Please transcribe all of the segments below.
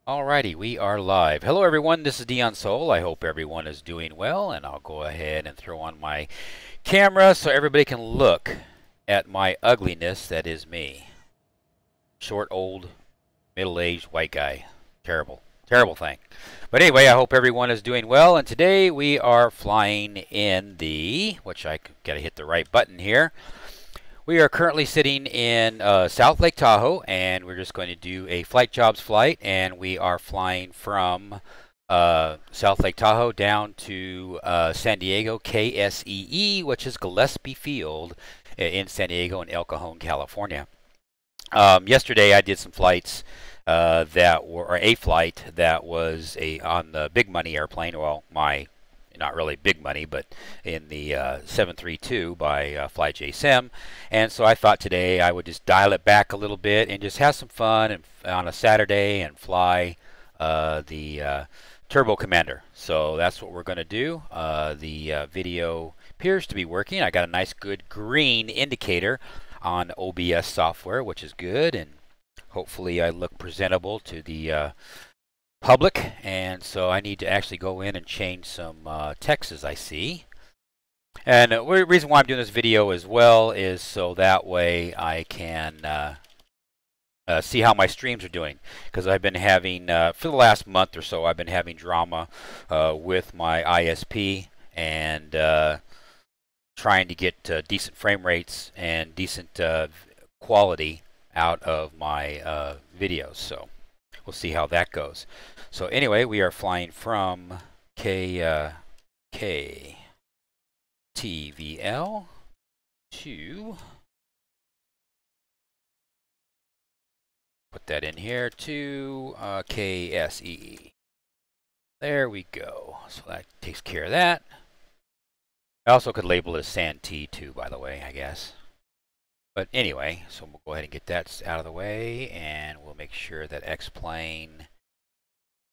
Alrighty, we are live. Hello everyone, this is Dion Soul. I hope everyone is doing well, and I'll go ahead and throw on my camera so everybody can look at my ugliness that is me. Short, old, middle-aged white guy. Terrible. Terrible thing. But anyway, I hope everyone is doing well, and today we are flying in the, which I gotta hit the right button here. We are currently sitting in South Lake Tahoe, and we're just going to do a flight jobs flight, and we are flying from South Lake Tahoe down to San Diego KSEE, which is Gillespie Field in San Diego in El Cajon, California. Yesterday I did some flights that were, or a flight that was on the big money airplane, well, not really big money, but in the 732 by FlyJSim. And so I thought today I would just dial it back a little bit and just have some fun and, on a Saturday and fly the Turbo Commander. So that's what we're going to do. The video appears to be working. I got a nice good green indicator on OBS software, which is good, and hopefully I look presentable to the public, and so I need to actually go in and change some text as I see. And the reason why I'm doing this video as well is so that way I can see how my streams are doing, because I've been having for the last month or so I've been having drama with my ISP and trying to get decent frame rates and decent quality out of my videos. So we'll see how that goes. So anyway, we are flying from KTVL to, put that in here, to KSEE. There we go. So that takes care of that. I also could label it as Santee too, by the way, I guess. But anyway, so we'll go ahead and get that out of the way, and we'll make sure that X-Plane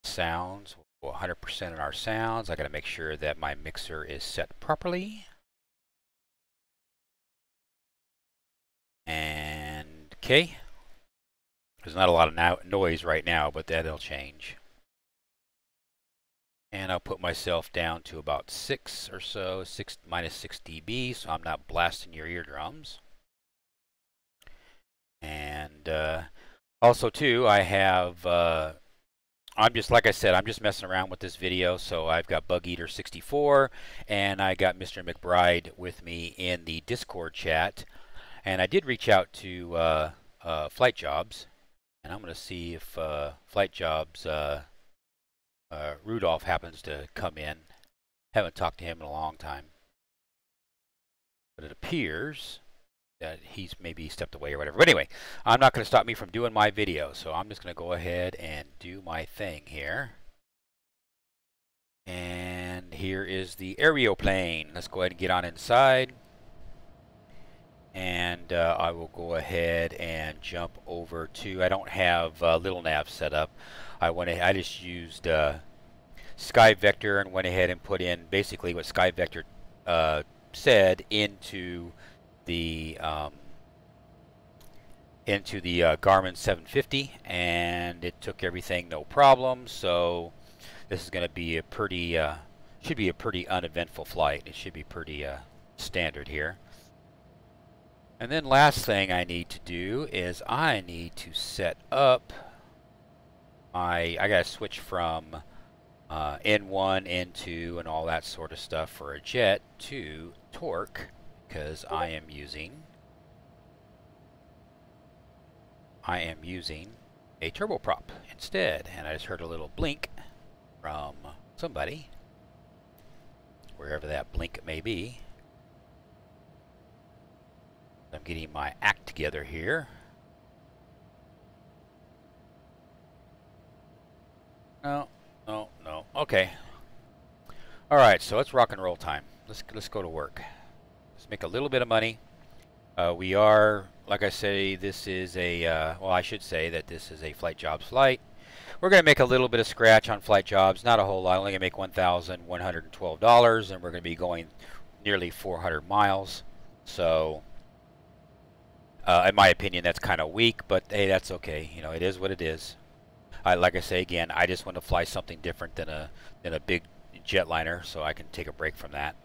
sounds, we'll go 100% on our sounds. I got to make sure that my mixer is set properly. And okay, there's not a lot of noise right now, but that'll change. And I'll put myself down to about 6 or so, minus 6 dB, so I'm not blasting your eardrums. And also too, I have I'm just, like I said, I'm just messing around with this video. So I've got Bug Eater 64, and I got Mr. McBride with me in the Discord chat. And I did reach out to Flight Jobs, and I'm going to see if Flight Jobs Rudolph happens to come in. Haven't talked to him in a long time, but it appears that he's maybe stepped away or whatever. But anyway, I'm not going to stop me from doing my video, so I'm just going to go ahead and do my thing here. And here is the aeroplane. Let's go ahead and get on inside. And I will go ahead and jump over to, I don't have Little Nav set up. I just used Sky Vector and went ahead and put in basically what Sky Vector said into the Garmin 750, and it took everything no problem. So this is going to be a pretty should be a pretty uneventful flight. It should be pretty standard here. And then last thing I need to do is I need to set up I gotta switch from N1, N2, and all that sort of stuff for a jet to torque, because I am using a turboprop instead. And I just heard a little blink from somebody, wherever that blink may be. I'm getting my act together here. No. Okay. All right, so it's rock and roll time. Let's go to work. Let's make a little bit of money. We are, like I say, this is a well, I should say that this is a Flight Jobs flight. We're going to make a little bit of scratch on Flight Jobs, not a whole lot. Only going to make $1,112, and we're going to be going nearly 400 miles. So in my opinion, that's kind of weak, but hey, that's okay. You know, it is what it is. Like I say again, I just want to fly something different than a big jetliner, so I can take a break from that.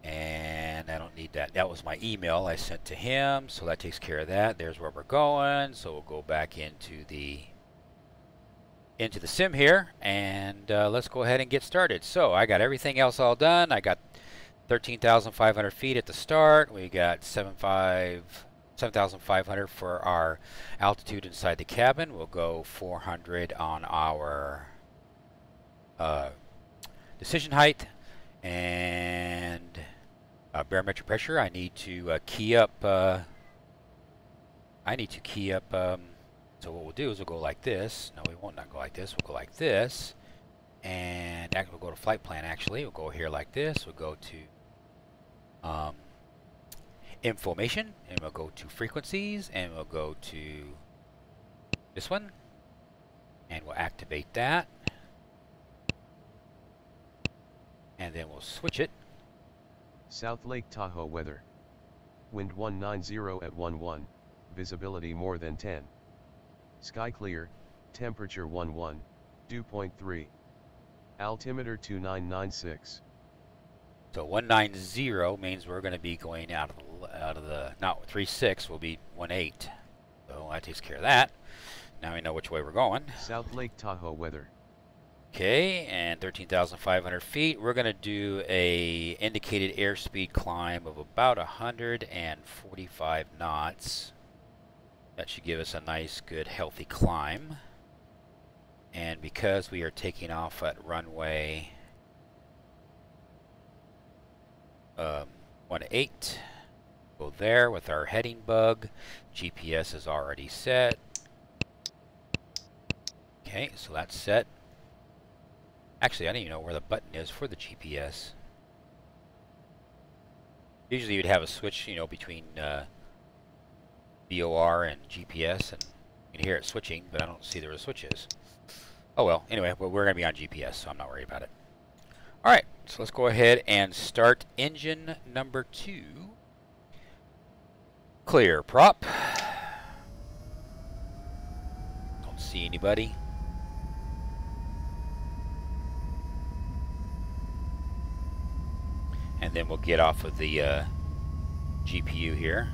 And I don't need that. That was my email I sent to him, so that takes care of that. There's where we're going. So we'll go back into the sim here, and let's go ahead and get started. So I got everything else all done. I got 13,500 feet at the start. We got 7,500 for our altitude inside the cabin. We'll go 400 on our decision height, and barometric pressure. I need to key up. So what we'll do is we'll go like this. No, we won't not go like this. We'll go like this, and we'll go to flight plan. Actually, we'll go here like this. We'll go to information, and we'll go to frequencies, and we'll go to this one, and we'll activate that, and then we'll switch it. South Lake Tahoe weather. Wind 190 at 11, visibility more than 10. Sky clear, temperature 11, dew point 3. Altimeter 2996. So 190 means we're going to be going out of the not 36, will be 18. So that takes care of that. Now we know which way we're going. South Lake Tahoe weather. Okay, and 13,500 feet. We're going to do a indicated airspeed climb of about 145 knots. That should give us a nice, good, healthy climb. And because we are taking off at runway 18, go there with our heading bug. GPS is already set. Okay, so that's set. Actually, I don't even know where the button is for the GPS. Usually you'd have a switch, you know, between VOR and GPS, and you can hear it switching, but I don't see where the switch is. Oh well, anyway, we're going to be on GPS, so I'm not worried about it. Alright, so let's go ahead and start engine number 2. Clear prop. Don't see anybody. And then we'll get off of the GPU here.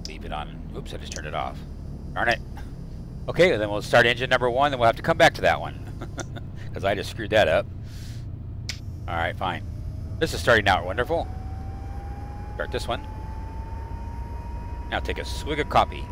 Leave it on. Oops, I just turned it off. Darn it. Okay, well then we'll start engine number 1, then we'll have to come back to that one. Because I just screwed that up. Alright, fine. This is starting out wonderful. Start this one. Now take a swig of coffee.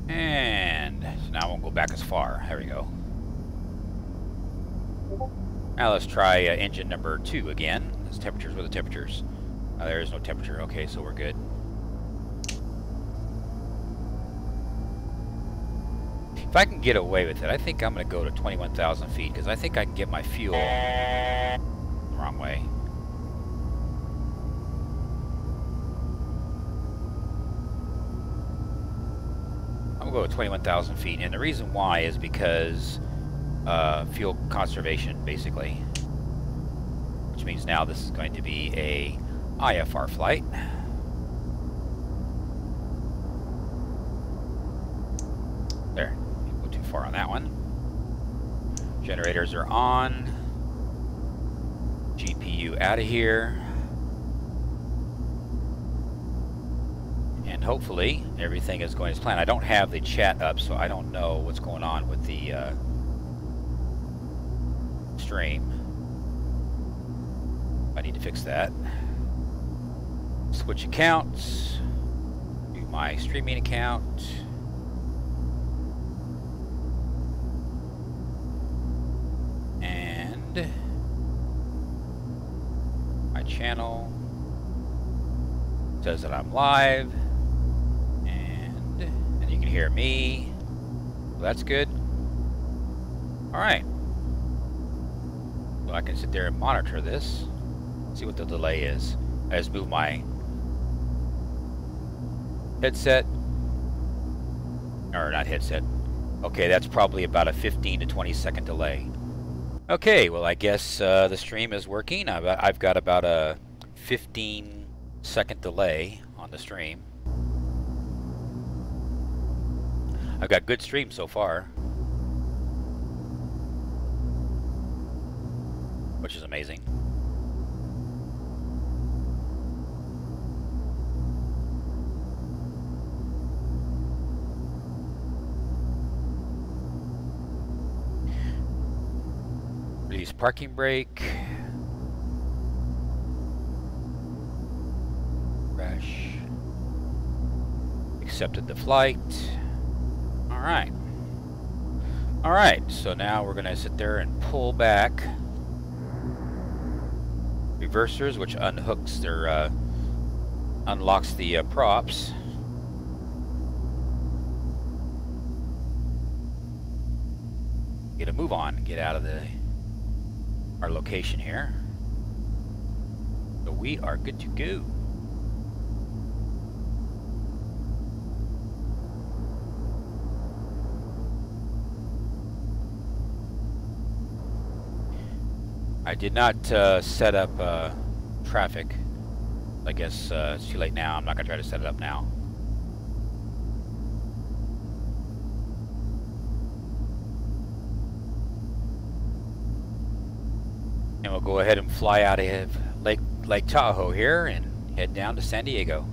And so now I won't go back as far. There we go. Now let's try engine number 2 again. Those temperatures, where are the temperatures? There is no temperature. Okay, so we're good. If I can get away with it, I think I'm going to go to 21,000 feet, because I think I can get my fuel the wrong way. I'm going to go to 21,000 feet, and the reason why is because fuel conservation, basically, which means now this is going to be a IFR flight. There, didn't go too far on that one. Generators are on. GPU out of here. And hopefully everything is going as planned. I don't have the chat up, so I don't know what's going on with the stream. I need to fix that. Switch accounts. Do my streaming account. And my channel says that I'm live. hear me. Well, that's good. Alright. So I can sit there and monitor this. See what the delay is. I just move my headset. Or not headset. Okay, that's probably about a 15 to 20 second delay. Okay, well I guess the stream is working. I've got about a 15-second delay on the stream. I've got good stream so far, which is amazing. Release parking brake. Crash. Accepted the flight. Alright. Alright, so now we're going to sit there and pull back. Reversers, which unhooks their, unlocks the props. Get a move on, get out of our location here. So we are good to go. I did not set up traffic. I guess it's too late now. I'm not going to try to set it up now. And we'll go ahead and fly out of Lake Tahoe here and head down to San Diego.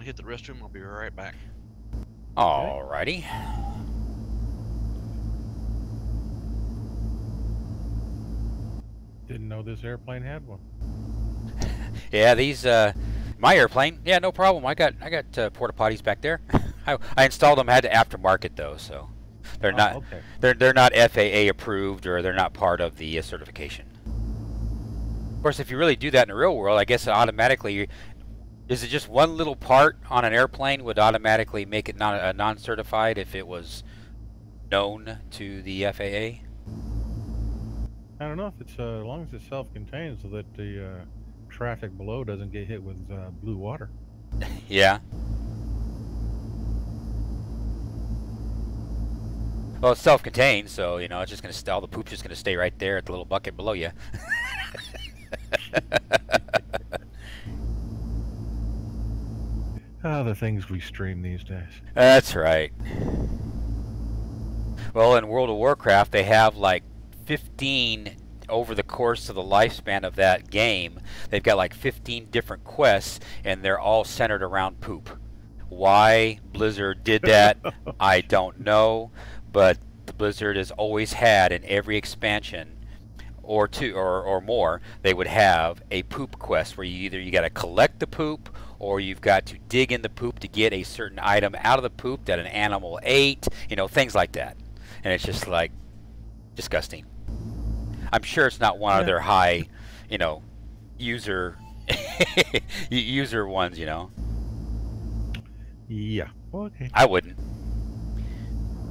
Hit the restroom. I'll be right back. Alrighty. Didn't know this airplane had one. Yeah, these my airplane. Yeah, no problem. I got porta potties back there. I installed them. Had to aftermarket though, so they're not okay. they're not FAA approved, or they're not part of the certification. Of course, if you really do that in the real world, I guess automatically. Is it just one little part on an airplane would automatically make it non-certified if it was known to the FAA? I don't know if it's as long as it's self-contained, so that the traffic below doesn't get hit with blue water. Yeah. Well, it's self-contained, so you know it's just gonna all the poop's just gonna stay right there at the little bucket below you. Ah, the things we stream these days. That's right. Well, in World of Warcraft, they have like 15 over the course of the lifespan of that game. They've got like 15 different quests, and they're all centered around poop. Why Blizzard did that, I don't know, but the Blizzard has always had in every expansion or two or more, they would have a poop quest where you got to collect the poop, or you've got to dig in the poop to get a certain item out of the poop that an animal ate, you know, things like that. And it's just like disgusting. I'm sure it's not one of their high, you know, user ones, you know. Yeah. Okay. I wouldn't.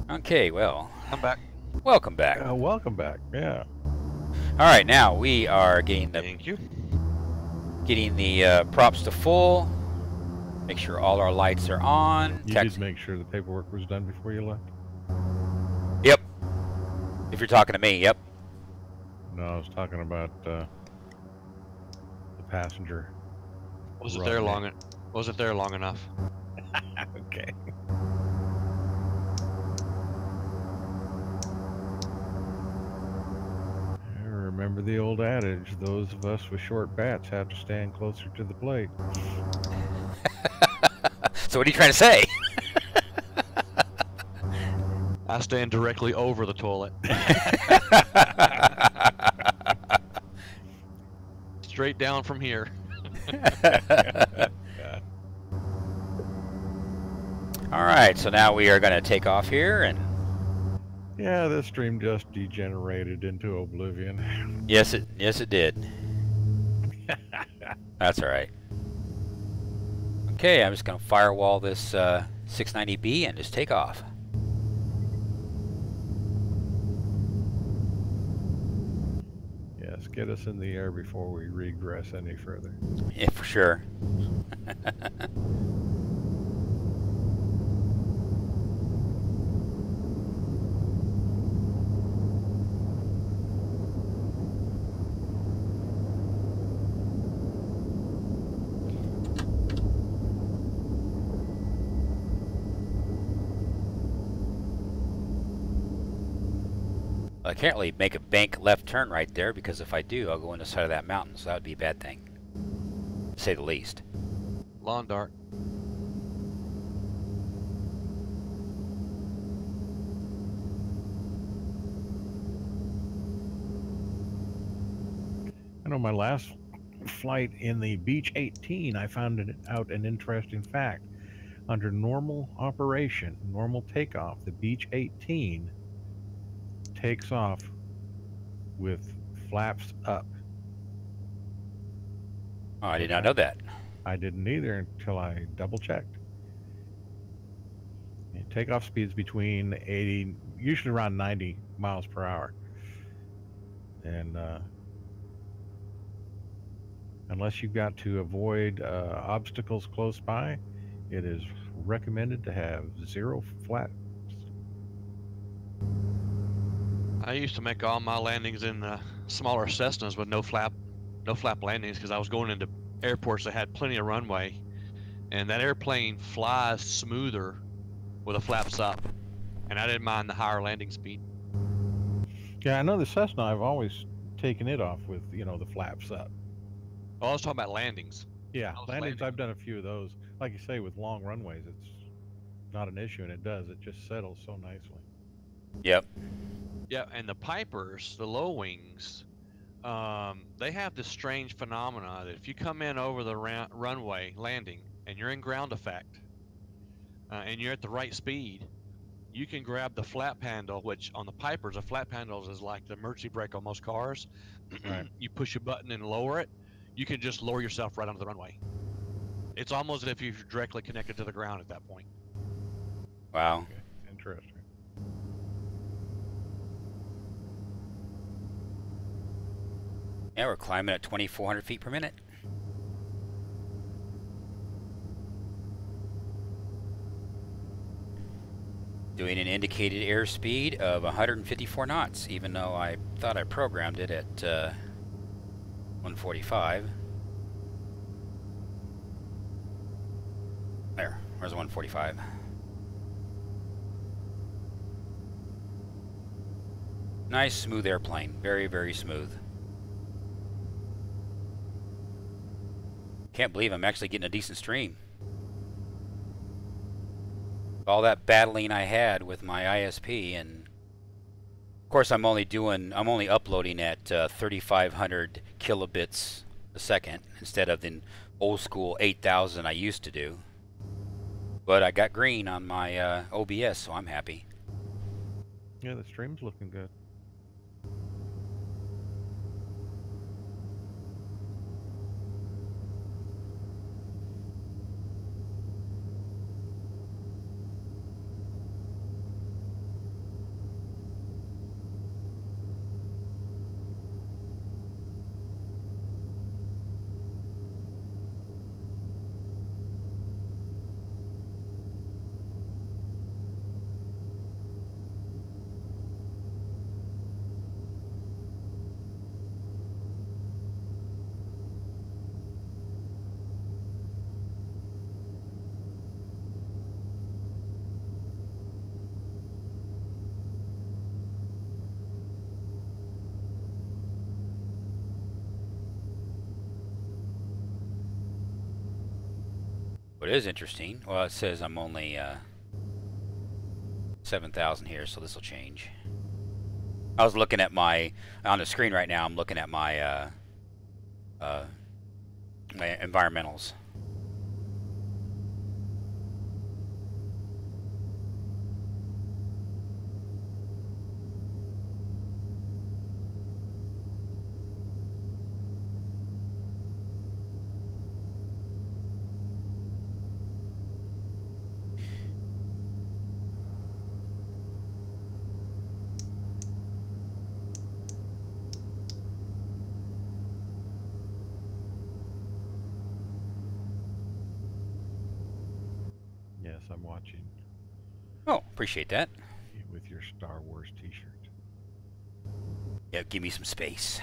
Okay, well. I'm back. Welcome back. Welcome back. Yeah. All right, now we are getting the Thank you. Props to full. Make sure all our lights are on. You did make sure the paperwork was done before you left? Yep. If you're talking to me, yep. No, I was talking about the passenger. Was it there long? Wasn't there long enough. Okay. I remember the old adage, those of us with short bats have to stand closer to the plate. So what are you trying to say? I stand directly over the toilet. Straight down from here. All right, so now we are going to take off here, and Yeah, this stream just degenerated into oblivion. yes, it did. That's all right. Okay, I'm just going to firewall this 690B and just take off. Yes, get us in the air before we regress any further. Yeah, for sure. I can't really make a bank left turn right there because if I do, I'll go on the side of that mountain, so that would be a bad thing, to say the least. Lawn dart. I know my last flight in the Beach 18, I found out an interesting fact. Under normal operation, normal takeoff, the Beach 18 takes off with flaps up. Oh, I did not know that. I didn't either until I double checked. Takeoff speeds between 80, usually around 90 miles per hour. And unless you've got to avoid obstacles close by, it is recommended to have zero flaps. I used to make all my landings in smaller Cessnas with no flap landings because I was going into airports that had plenty of runway, and that airplane flies smoother with the flaps up, and I didn't mind the higher landing speed. Yeah, I know the Cessna, I've always taken it off with, the flaps up. Oh, I was talking about landings. Yeah, I was landings, landing. I've done a few of those. Like you say, with long runways, it's not an issue, and it just settles so nicely. Yep. Yeah, and the Pipers, the low wings, they have this strange phenomena that if you come in over the runway landing and you're in ground effect and you're at the right speed, you can grab the flap handle, which on the Pipers, a flap handle is like the emergency brake on most cars. Right. You push a button and lower it, you can just lower yourself right onto the runway. It's almost as if you're directly connected to the ground at that point. Wow. Okay. Interesting. Yeah, we're climbing at 2,400 feet per minute. Doing an indicated airspeed of 154 knots, even though I thought I programmed it at 145. There, where's the 145? Nice, smooth airplane. Very, very smooth. Can't believe I'm actually getting a decent stream. All that battling I had with my ISP, and of course I'm only uploading at 3,500 kilobits a second instead of the old school 8,000 I used to do. But I got green on my OBS, so I'm happy. Yeah, the stream's looking good. What is interesting, well, it says I'm only 7,000 here, so this will change. I was looking at my, on the screen right now, I'm looking at my my environmentals. Yes, I'm watching Oh, appreciate that. you with your Star Wars T-shirt. Yeah, give me some space.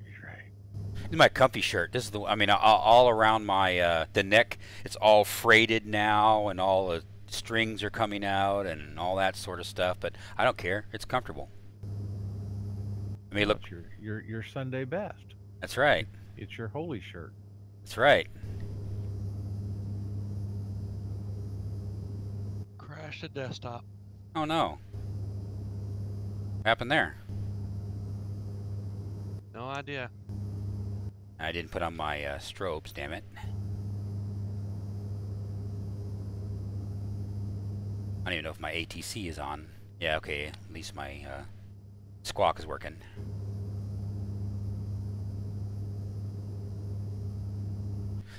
He's right. This is my comfy shirt. This is the, I mean, all around my the neck, it's all freighted now, and all the strings are coming out, and all that sort of stuff. But I don't care. It's comfortable. I mean, look. It's your Sunday best. That's right. It's your holy shirt. That's right. Crash the desktop. Oh no. What happened there? No idea. I didn't put on my strobes, damn it. I don't even know if my ATC is on. Yeah, okay, at least my squawk is working.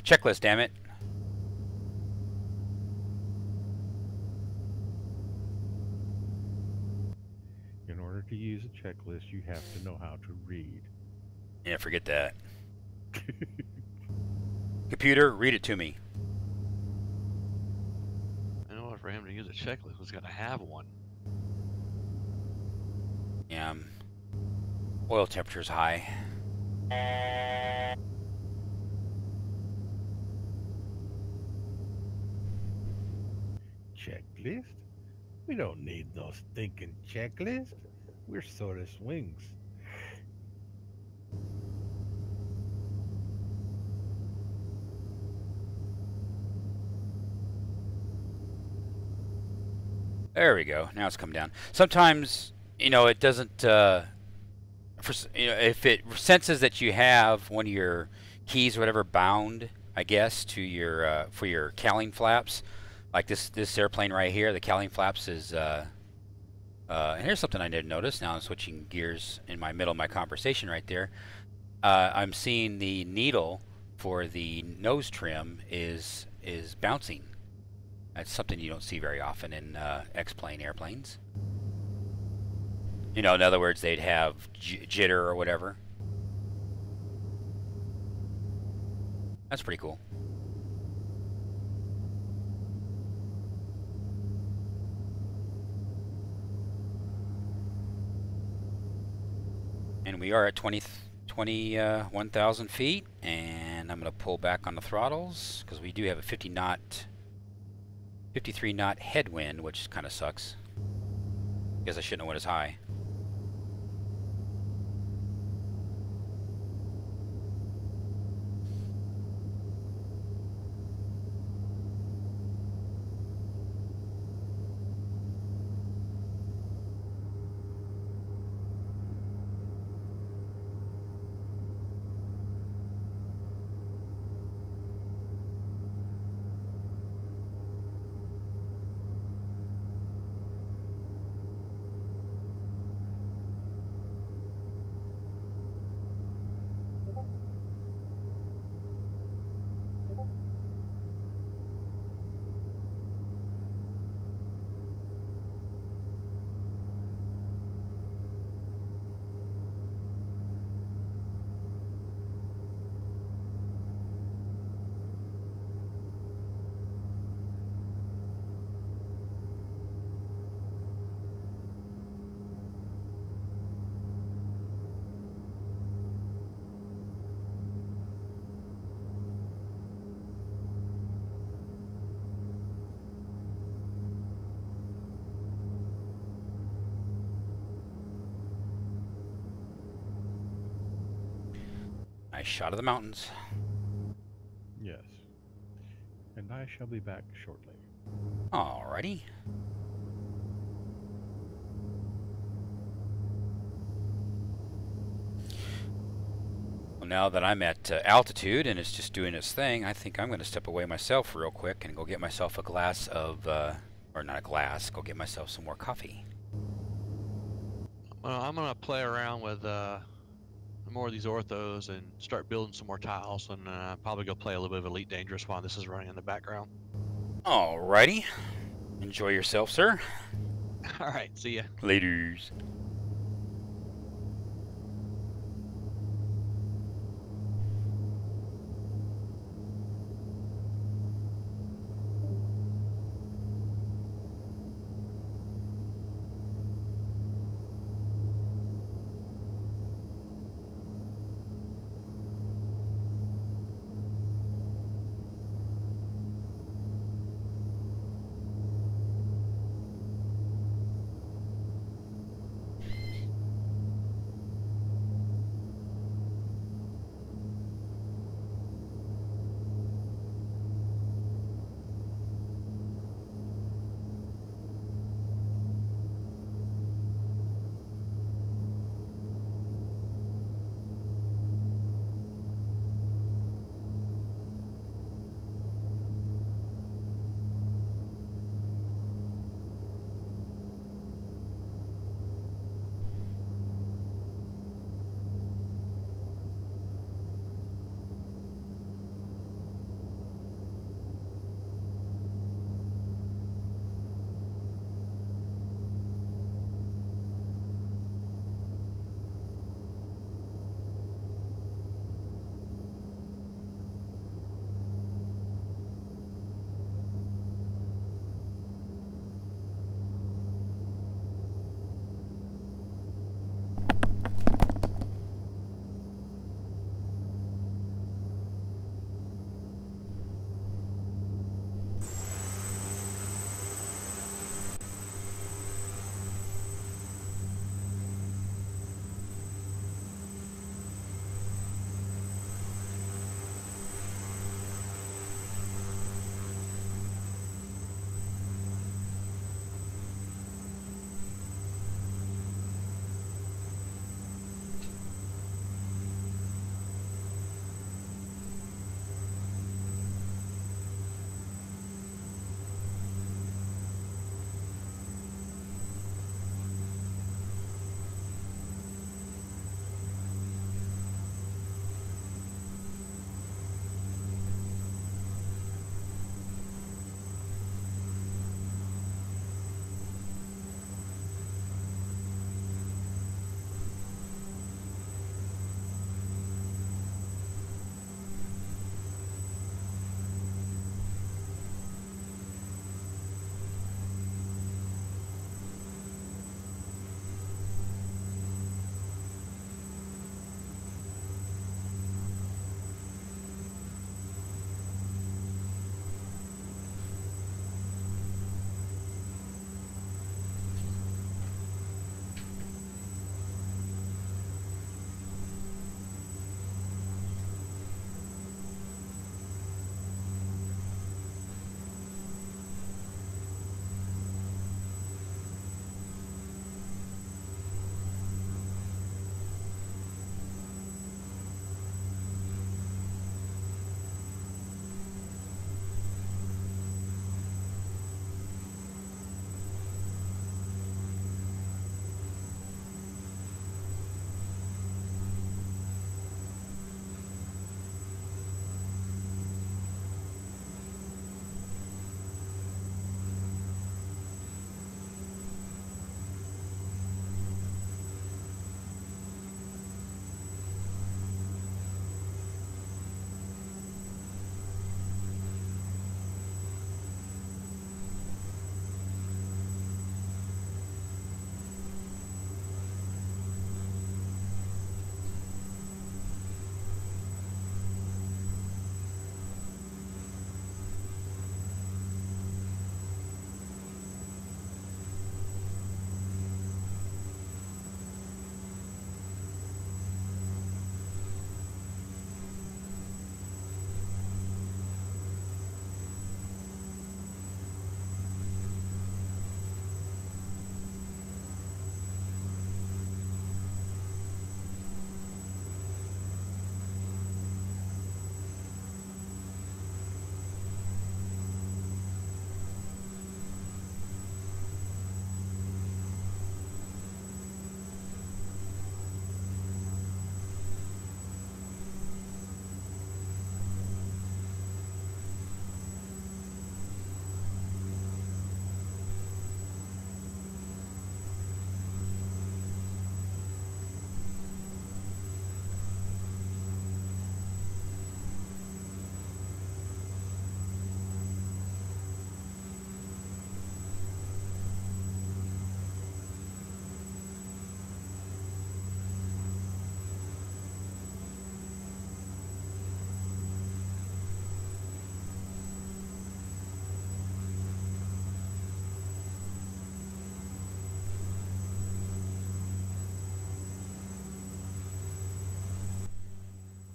Checklist, damn it. In order to use a checklist, you have to know how to read. Yeah, forget that. Computer, read it to me. In order for him to use a checklist, he's got to have one. Yeah, oil temperature's high. Checklist? We don't need no stinking checklist. We're sort of swings. There we go. Now it's come down. Sometimes, you know, it doesn't. If it senses that you have one of your keys or whatever bound, I guess, to your for your cowling flaps, like this airplane right here, the cowling flaps is. And here's something I didn't notice. Now I'm switching gears in my middle of my conversation right there. I'm seeing the needle for the nose trim is bouncing. That's something you don't see very often in X-plane airplanes. You know, in other words, they'd have jitter or whatever. That's pretty cool. And we are at 21,000 feet, and I'm going to pull back on the throttles because we do have a 53 knot headwind, which kind of sucks. Guess I shouldn't have went as high. Nice shot of the mountains. Yes. And and I shall be back shortly. Alrighty. Well, now that I'm at altitude and it's just doing its thing, I think I'm going to step away myself real quick and go get myself a glass of, or not a glass, go get myself some more coffee. Well, I'm gonna play around with more of these orthos and start building some more tiles, and probably go play a little bit of Elite Dangerous while this is running in the background. Alrighty. Enjoy yourself, sir. All right, see ya. Laters.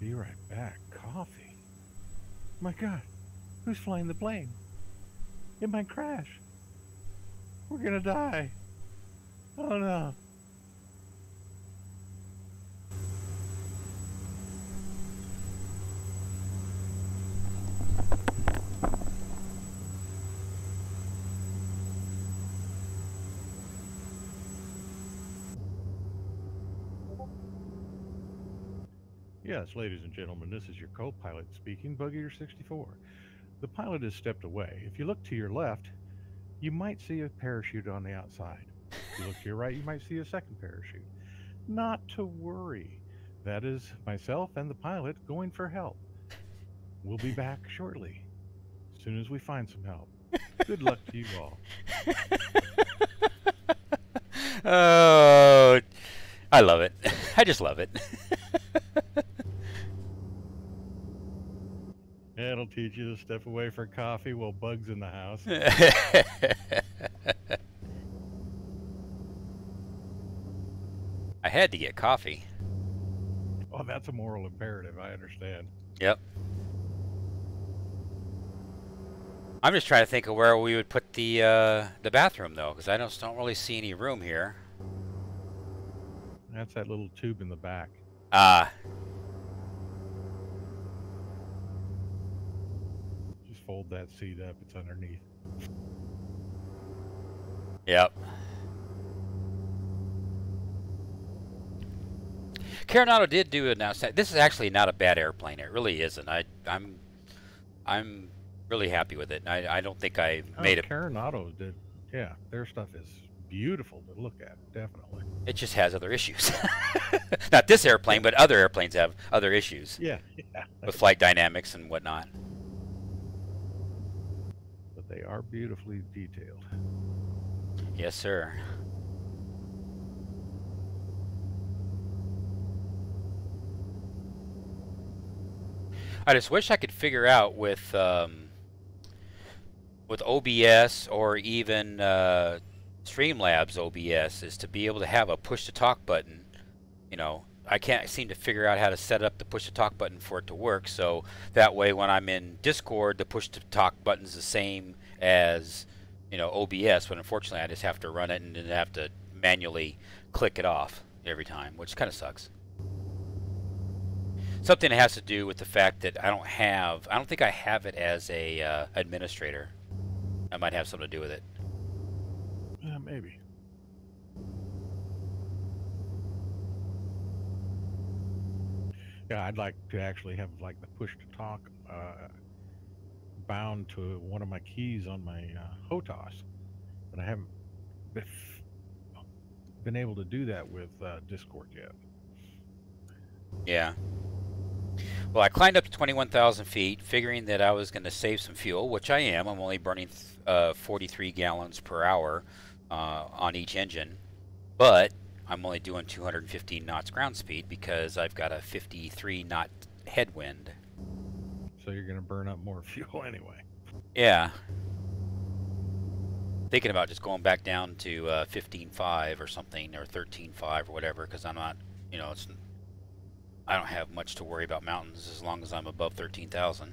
Be right back. Coffee. My God, who's flying the plane? It might crash. We're gonna die. Oh no. Yes, ladies and gentlemen, this is your co-pilot speaking, Buggear64. The pilot has stepped away. If you look to your left, you might see a parachute on the outside. If you look to your right, you might see a second parachute. Not to worry. That is myself and the pilot going for help. We'll be back shortly, as soon as we find some help. Good luck to you all. Oh, I love it. I just love it. It'll teach you to step away for coffee while Bug's in the house. I had to get coffee. Oh, that's a moral imperative, I understand. Yep. I'm just trying to think of where we would put the bathroom though, because I don't really see any room here. That's that little tube in the back. Ah. Just fold that seat up, it's underneath. Yep. Caronado did do it now. This is actually not a bad airplane. It really isn't. I'm really happy with it. I don't think I made it. Caronado did. Yeah, their stuff is beautiful to look at. Definitely. It just has other issues. Not this airplane, but other airplanes have other issues. Yeah. With flight dynamics and whatnot. But they are beautifully detailed. Yes, sir. I just wish I could figure out with OBS or even Streamlabs OBS is to be able to have a push-to-talk button. You know, I can't seem to figure out how to set up the push-to-talk button for it to work. So that way, when I'm in Discord, the push-to-talk button is the same as, you know, OBS. But unfortunately, I just have to run it and then have to manually click it off every time, which kind of sucks. Something that has to do with the fact that I don't think I have it as a administrator. I might have something to do with it. Yeah, maybe. Yeah, I'd like to actually have like the push to talk bound to one of my keys on my HOTAS, but I haven't been able to do that with Discord yet. Yeah. Well, I climbed up to 21,000 feet, figuring that I was going to save some fuel, which I am. I'm only burning 43 gallons per hour on each engine, but I'm only doing 215 knots ground speed because I've got a 53 knot headwind. So you're going to burn up more fuel anyway. Yeah. Thinking about just going back down to 15.5 or something, or 13.5 or whatever, because I'm not, you know, I don't have much to worry about mountains as long as I'm above 13,000.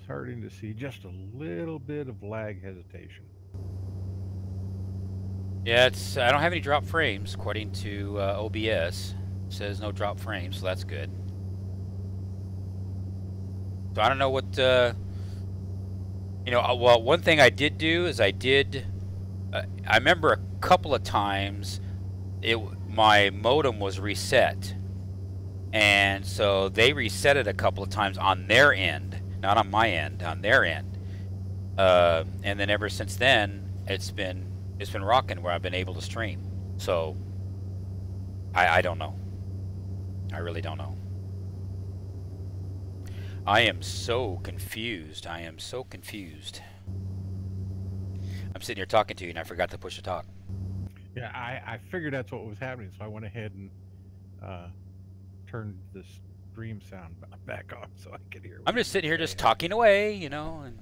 Starting to see just a little bit of lag hesitation. Yeah, I don't have any drop frames according to OBS. It says no drop frames, so that's good. So I don't know what, you know, well, one thing I did do is I remember a couple of times my modem was reset. And so they reset it a couple of times on their end, not on my end, on their end. And then ever since then, it's been rocking where I've been able to stream. So I don't know. I really don't know. I am so confused. I am so confused. I'm sitting here talking to you and I forgot to push the talk. Yeah, I figured that's what was happening, so I went ahead and turned the stream sound back on so I could hear. I'm just sitting here just talking away, you know. And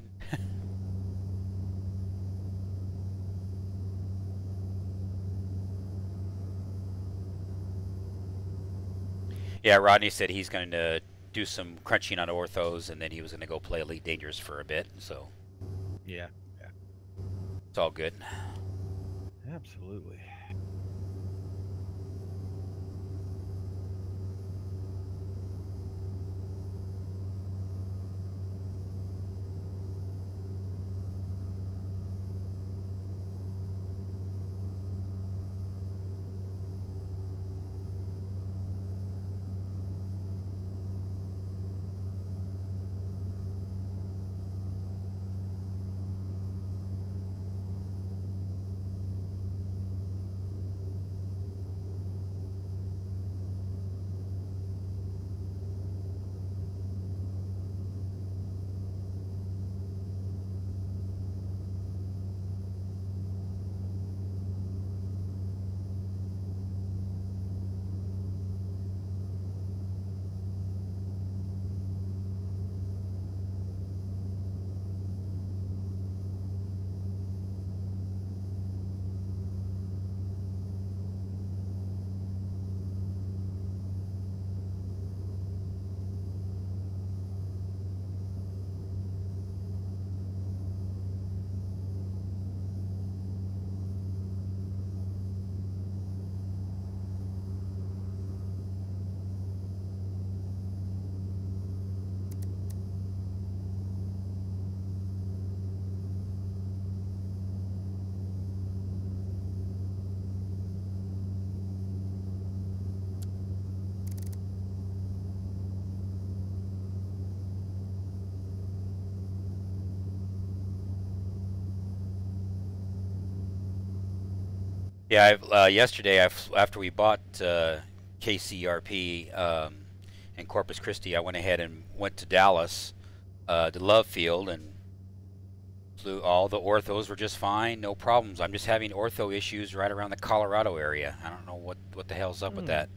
Yeah, Rodney said he's going to do some crunching on orthos, and then he was going to go play Elite Dangerous for a bit. So Yeah, it's all good. absolutely. Yeah, yesterday after we bought KCRP in Corpus Christi, I went ahead and went to Dallas, to Love Field, and flew. All the orthos were just fine, no problems. I'm just having ortho issues right around the Colorado area. I don't know what the hell's up with that.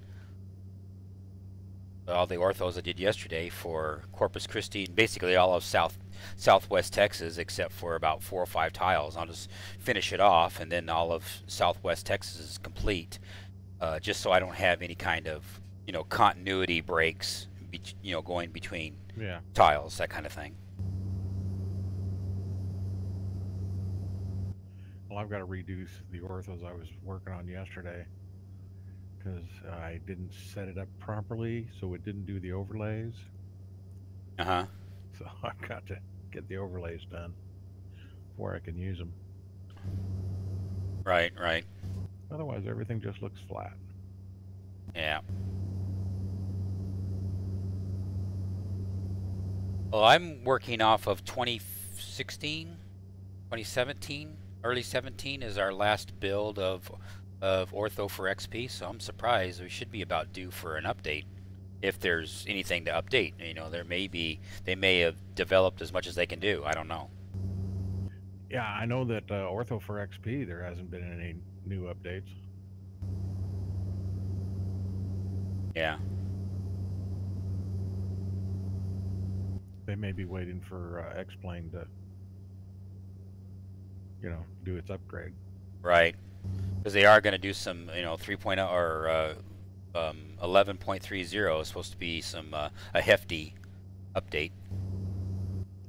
All the orthos I did yesterday for Corpus Christi, basically all of southwest Texas, except for about 4 or 5 tiles. I'll just finish it off, and then all of southwest Texas is complete, just so I don't have any kind of continuity breaks, going between tiles, that kind of thing. Well, I've got to redo the orthos I was working on yesterday because I didn't set it up properly, so it didn't do the overlays. Uh-huh. So I've got to get the overlays done before I can use them. Right. Otherwise, everything just looks flat. Yeah. Well, I'm working off of 2016, 2017, early 17 is our last build of Ortho for XP, so I'm surprised. We should be about due for an update, if there's anything to update. They may have developed as much as they can do. I don't know. Yeah, I know that Ortho for XP, there hasn't been any new updates. Yeah. They may be waiting for X-Plane to, do its upgrade. Right. Because they are going to do some, 3.0 or 11.30 is supposed to be some a hefty update.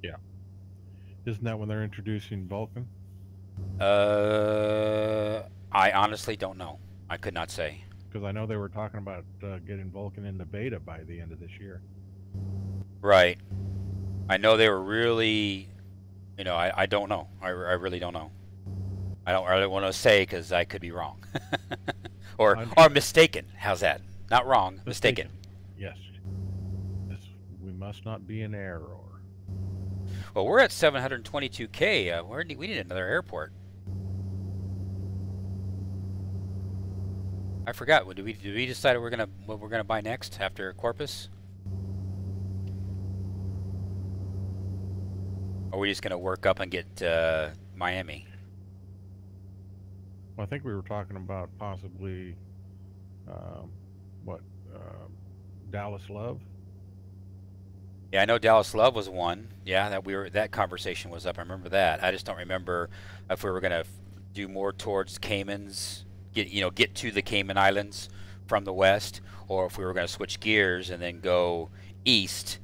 Yeah. Isn't that when they're introducing Vulcan? I honestly don't know. I could not say. Because I know they were talking about getting Vulcan into beta by the end of this year. Right. I know they were really, I don't know. I really don't know. I don't really want to say because I could be wrong. or mistaken. How's that? Not wrong, mistaken. Yes. We must not be in error. Well, we're at 722K. We need another airport. I forgot. Did we decide what we're gonna buy next after Corpus? Or are we just gonna work up and get Miami? Well, I think we were talking about possibly Dallas Love. Yeah, I know Dallas Love was one. Yeah, that conversation was up. I remember that. I just don't remember if we were gonna do more towards Caymans, get to the Cayman Islands, from the west, or if we were going to switch gears and then go east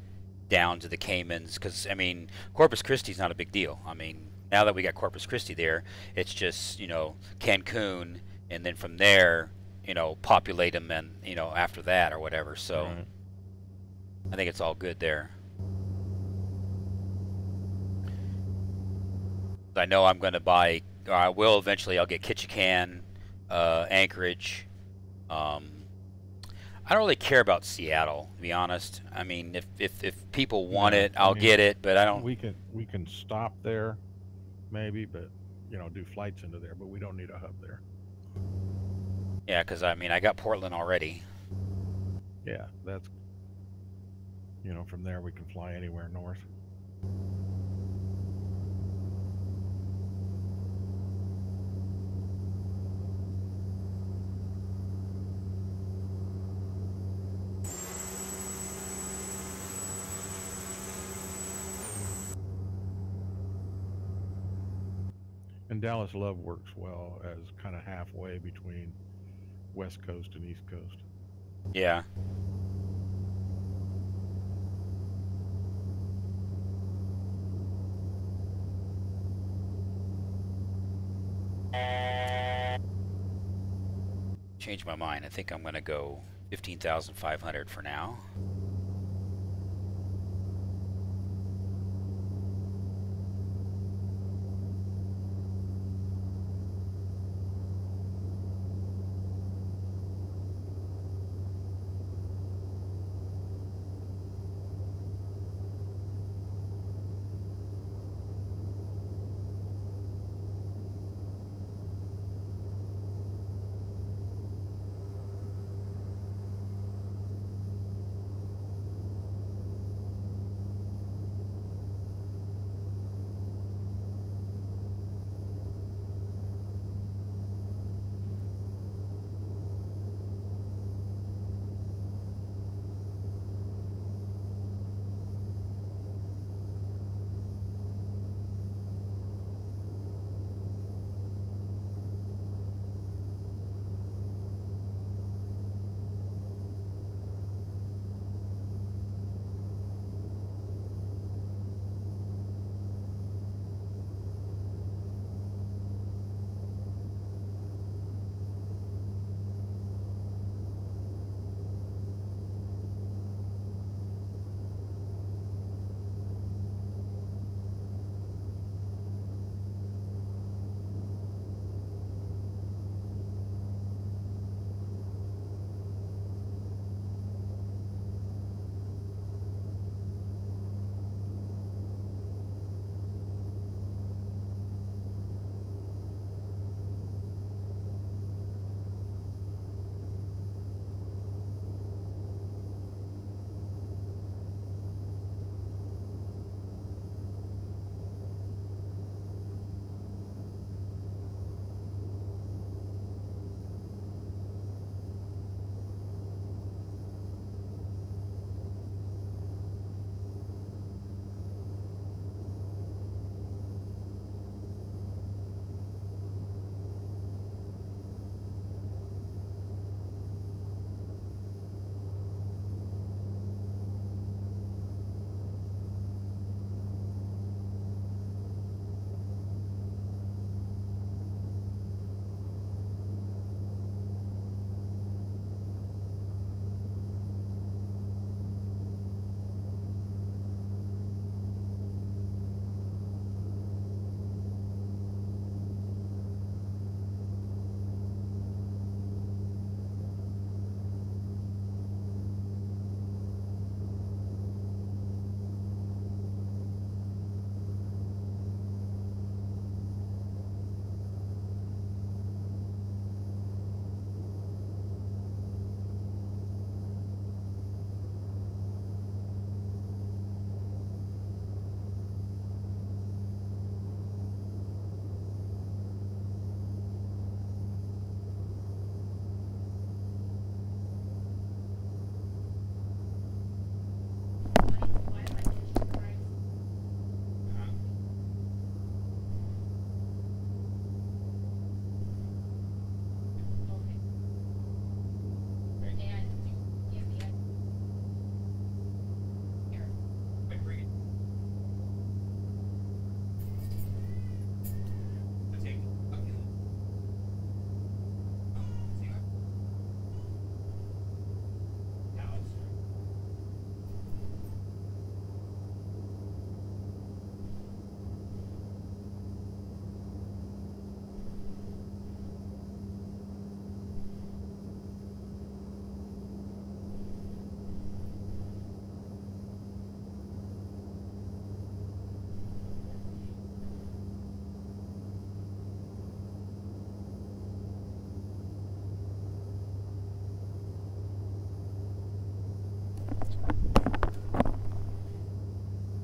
down to the Caymans. Because I mean, Corpus Christi is not a big deal. I mean, now that we got Corpus Christi there, it's just, you know, Cancun, and then from there, you know, populate them, and you know, after that or whatever. So Right. I think it's all good there. I know I'm going to buy, or I will eventually. I'll get Ketchikan, Anchorage. I don't really care about Seattle, to be honest. I mean, if people want No, it, I I'll mean, get it, but I don't. We can stop there, maybe, but you know, do flights into there, but we don't need a hub there. Yeah, because I mean, I got Portland already. Yeah, that's, you know, from there we can fly anywhere north. And Dallas Love works well as kind of halfway between West Coast and East Coast. Yeah. Change my mind. I think I'm going to go 15,500 for now.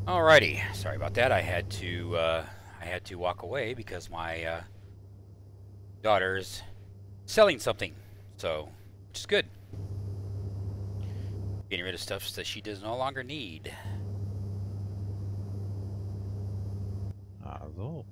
Alrighty, sorry about that. I had to walk away because my daughter's selling something, so which is good. Getting rid of stuff that she does no longer need. Also.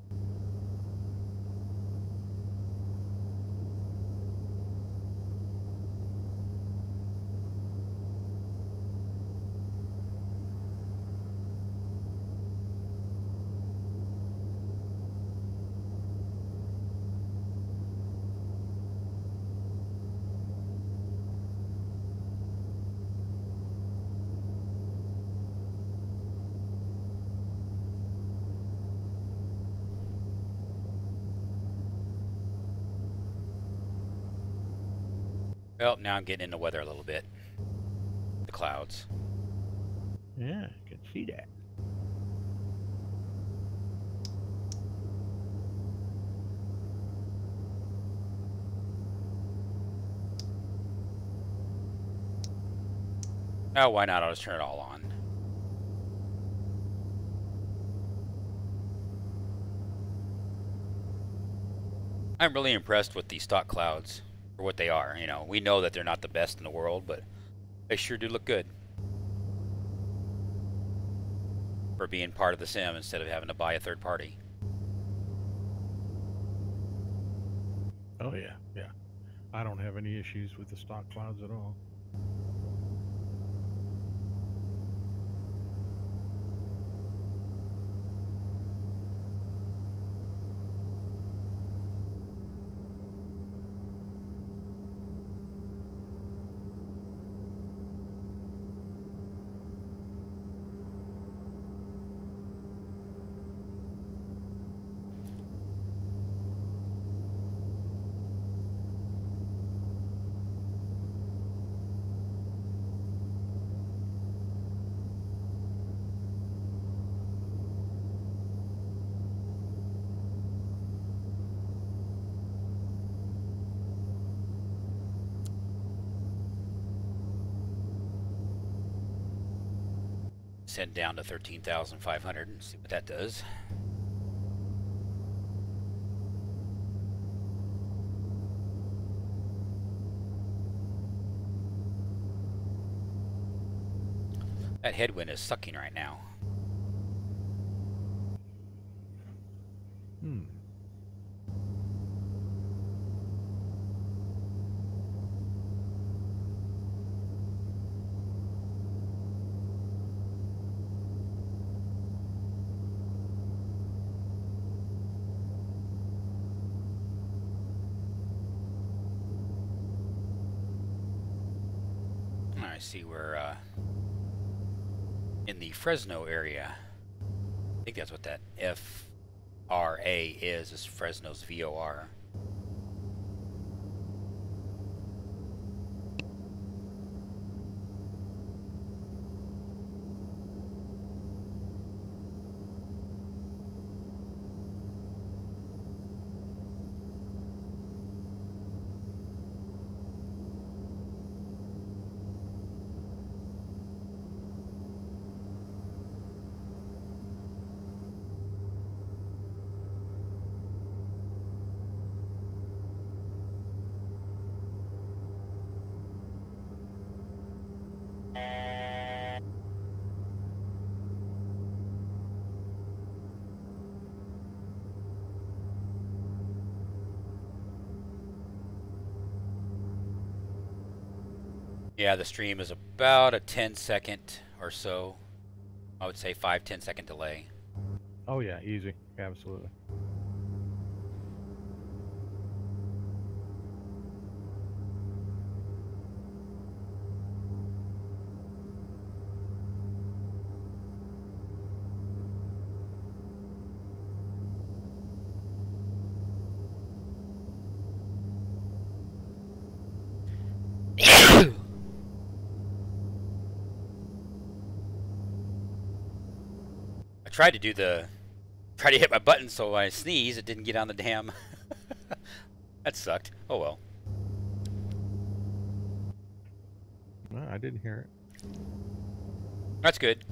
Well, now I'm getting into weather a little bit. The clouds. Yeah, I can see that. Oh, why not? I'll just turn it all on. I'm really impressed with the stock clouds for what they are. You know, we know that they're not the best in the world, but they sure do look good for being part of the sim instead of having to buy a third party. Oh yeah, yeah. I don't have any issues with the stock clouds at all. Send down to 13,500 and see what that does. That headwind is sucking right now. Hmm. I see we're in the Fresno area. I think that's what that FRA is Fresno's VOR. Yeah, the stream is about a 10-second or so. I would say 5-10 second delay. Oh yeah, easy. Absolutely. I tried to hit my button so when I sneeze it didn't get on the damn. That sucked. Oh well. No, I didn't hear it. That's good.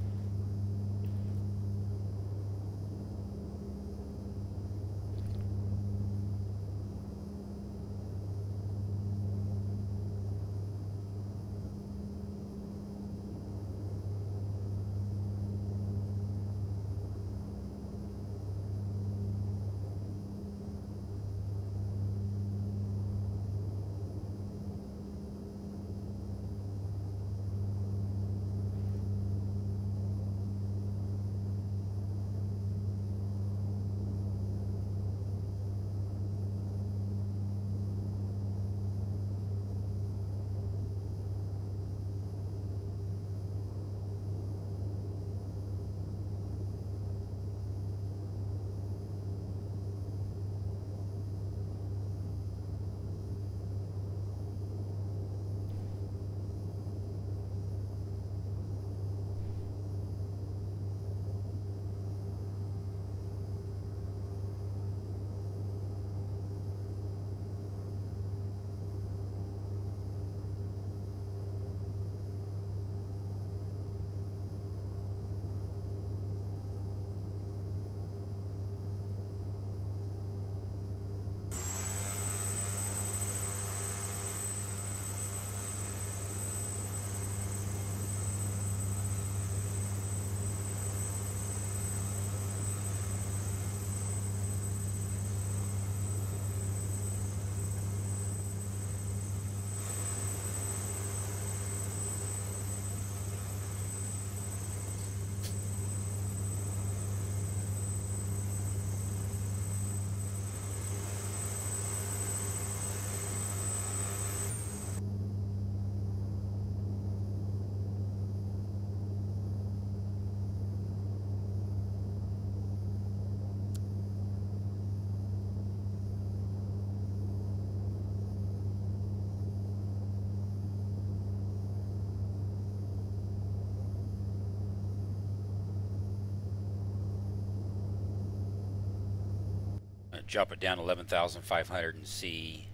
drop it down to 11,500 and see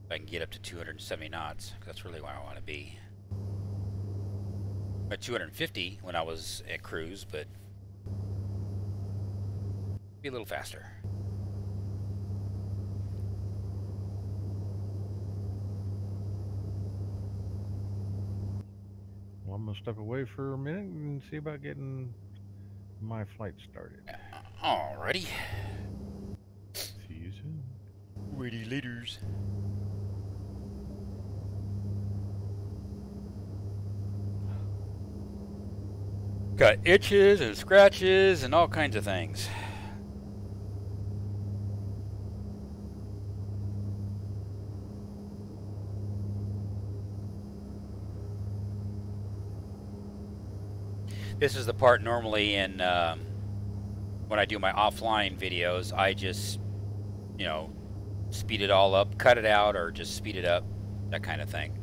if I can get up to 270 knots. That's really where I want to be. At 250 when I was at cruise, but be a little faster. Well, I'm gonna step away for a minute and see about getting my flight started. Alrighty. See you soon. Ready, laters. Got itches and scratches and all kinds of things. This is the part normally in when I do my offline videos, I just, you know, speed it all up, cut it out, or just speed it up, that kind of thing.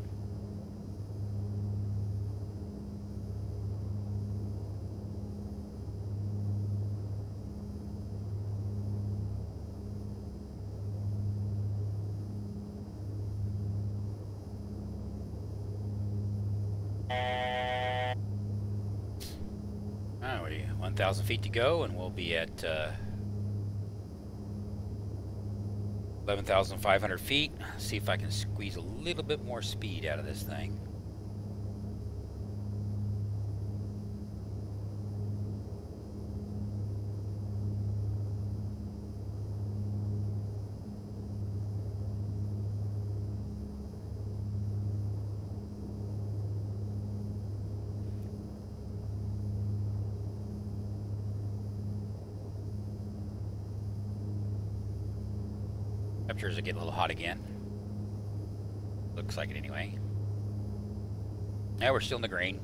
What are you, 1,000 feet to go, and we'll be at 11,500 feet. See if I can squeeze a little bit more speed out of this thing. Temperatures are getting a little hot again. Looks like it anyway. Yeah, we're still in the green.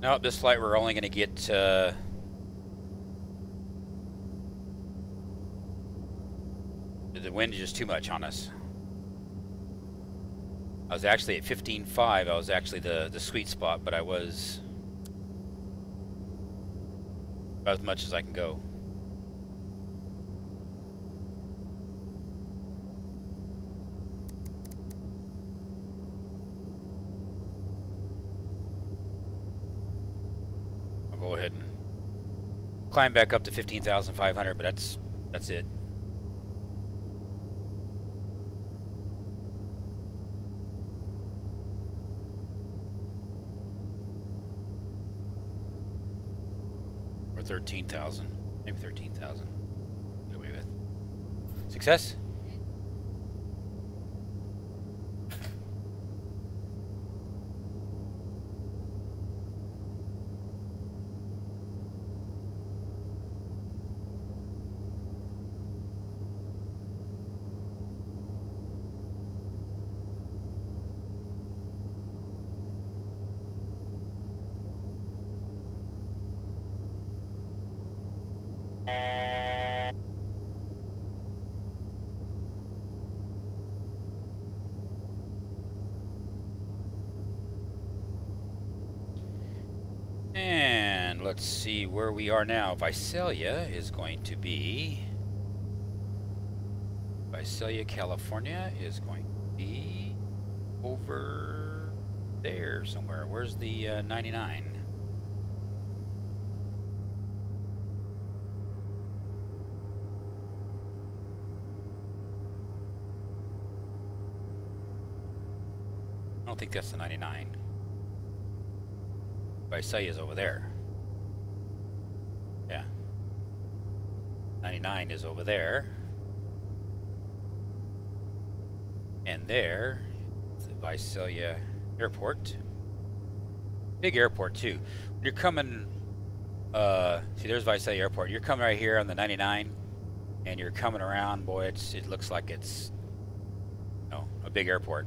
Nope, this flight we're only going to get the wind is just too much on us. I was actually at 15.5. I was actually the sweet spot, but I was about as much as I can go. Go ahead and climb back up to 15,500, but that's it. Or 13,000, maybe 13,000. Get away with. Success. And let's see where we are now. Visalia is going to be... Visalia, California is going to be over there somewhere. Where's the 99? I don't think that's the 99. Visalia is over there. Yeah. 99 is over there. And there is the Visalia Airport. Big airport too. You're coming, see there's Visalia Airport. You're coming right here on the 99 and you're coming around, boy, it looks like it's, you know, a big airport.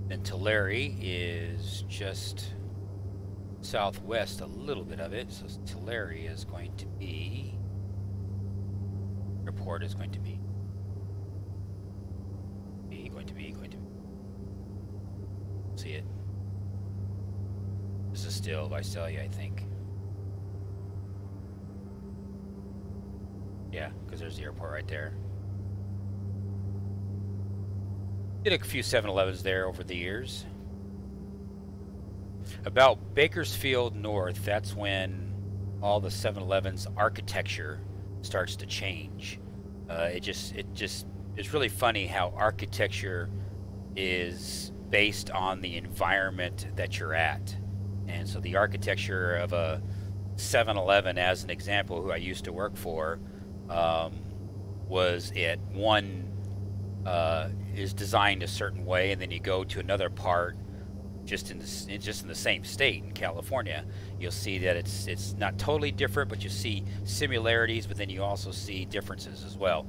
Then Tulare is just southwest a little bit of it. So Tulare is going to be, airport is going to be, see it. This is still Visalia, I think. Yeah, because there's the airport right there. Did a few 7-Elevens there over the years. About Bakersfield North, that's when all the 7-Elevens architecture starts to change. It's really funny how architecture is based on the environment that you're at. And so the architecture of a 7-Eleven, as an example, who I used to work for, was at one is designed a certain way, and then you go to another part just in the same state in California, you'll see that it's not totally different, but you see similarities, but then you also see differences as well.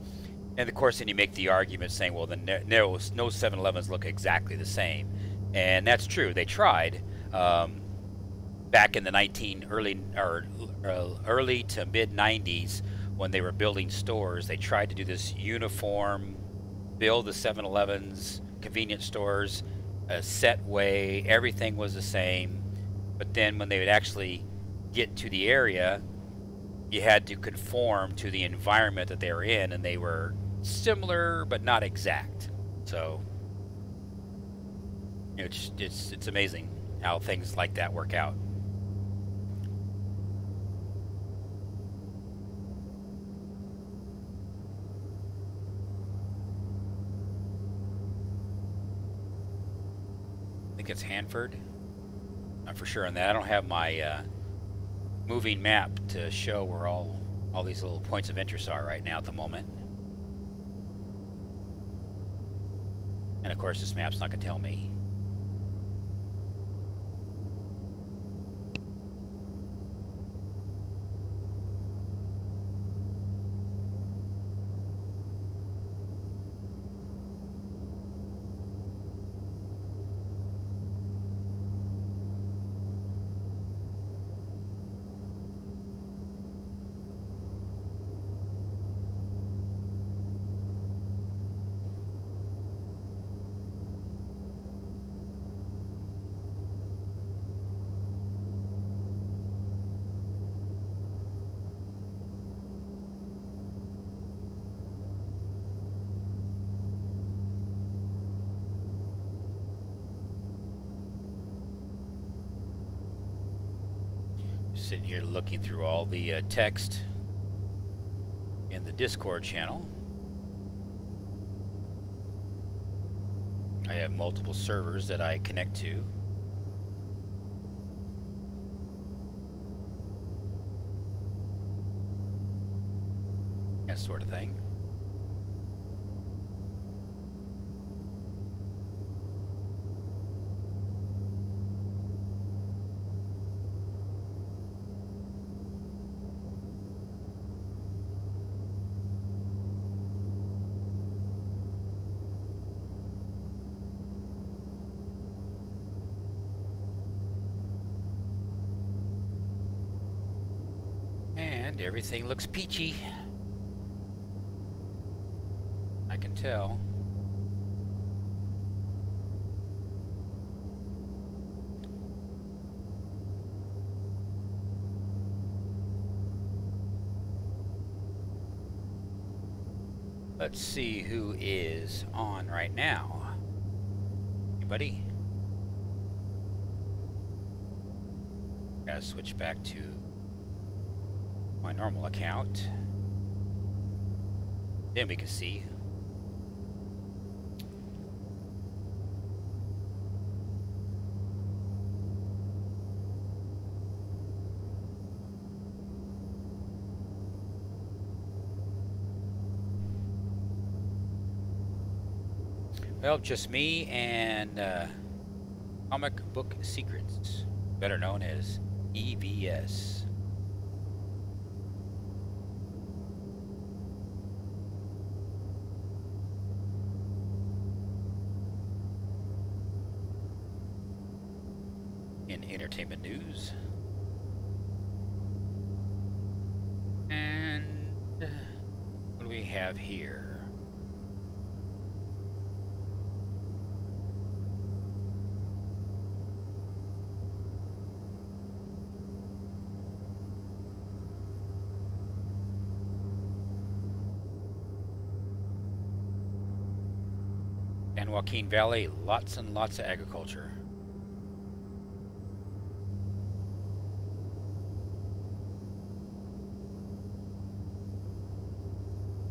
And of course, then you make the argument saying, well, then no 7-Elevens look exactly the same, and that's true. They tried back in the early to mid 90s when they were building stores. They tried to do this uniform, build the 7-Elevens, convenience stores, a set way, everything was the same. But then when they would actually get to the area, you had to conform to the environment that they were in, and they were similar but not exact. So it's amazing how things like that work out. I think it's Hanford. Not for sure on that. I don't have my moving map to show where all these little points of interest are right now at the moment. And of course, this map's not going to tell me. Sitting here looking through all the text in the Discord channel. I have multiple servers that I connect to. That sort of thing. And everything looks peachy. I can tell. Let's see who is on right now. Anybody? Gotta switch back to my normal account. Then we can see. Well, just me and Comic Book Secrets, better known as EVS. In entertainment news. And what do we have here? And Joaquin Valley, lots and lots of agriculture.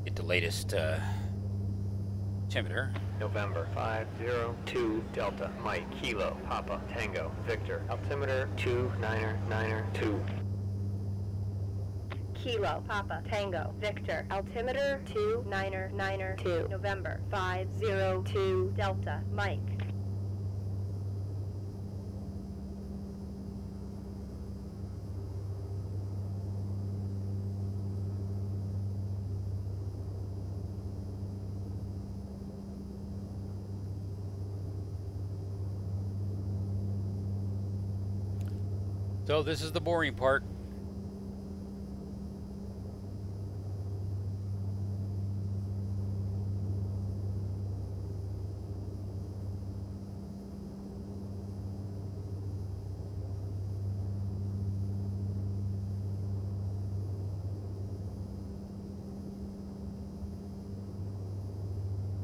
Get the latest altimeter. November 502 Delta Mike Kilo Papa Tango Victor altimeter 2992. Kilo Papa Tango Victor altimeter 2992. November 502 Delta Mike. So this is the boring part.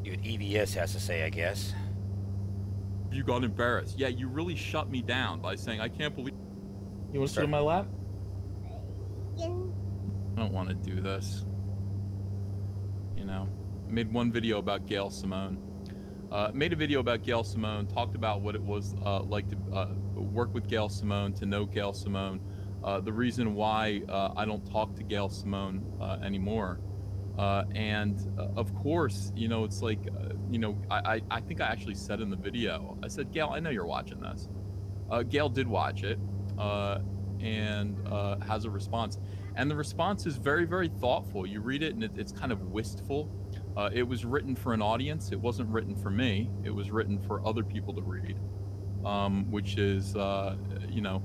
See what EVS has to say, I guess. You got embarrassed. Yeah, you really shut me down by saying, I can't believe... You want to sit on my lap? I don't want to do this. You know, I made one video about Gail Simone. Made a video about Gail Simone, talked about what it was like to work with Gail Simone, to know Gail Simone, the reason why I don't talk to Gail Simone anymore. And of course, you know, it's like, you know, I think I actually said in the video, I said, Gail, I know you're watching this. Gail did watch it. And has a response, and the response is very, very thoughtful. You read it and it's kind of wistful. It was written for an audience. It wasn't written for me. It was written for other people to read, which is you know,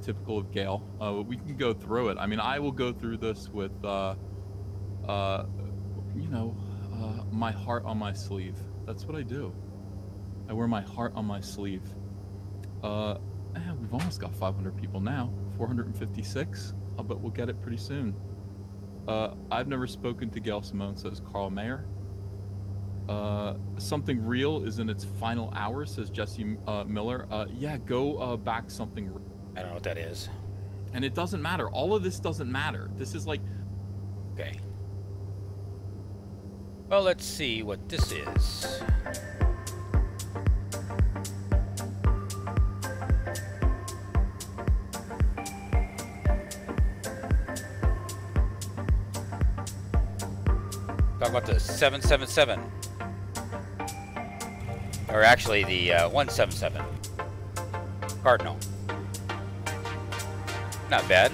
typical of Gail. We can go through it. I mean, I will go through this with you know, my heart on my sleeve. That's what I do. I wear my heart on my sleeve. We've almost got 500 people now. 456. I'll bet we'll get it pretty soon. I've never spoken to Gail Simone, says Carl Mayer. Something Real is in its final hour, says Jesse Miller. Yeah, go back Something Real. I don't know what that is. And it doesn't matter. All of this doesn't matter. This is like... Okay. Well, let's see what this is. Talk about the 777. Or actually the 177. Cardinal. Not bad.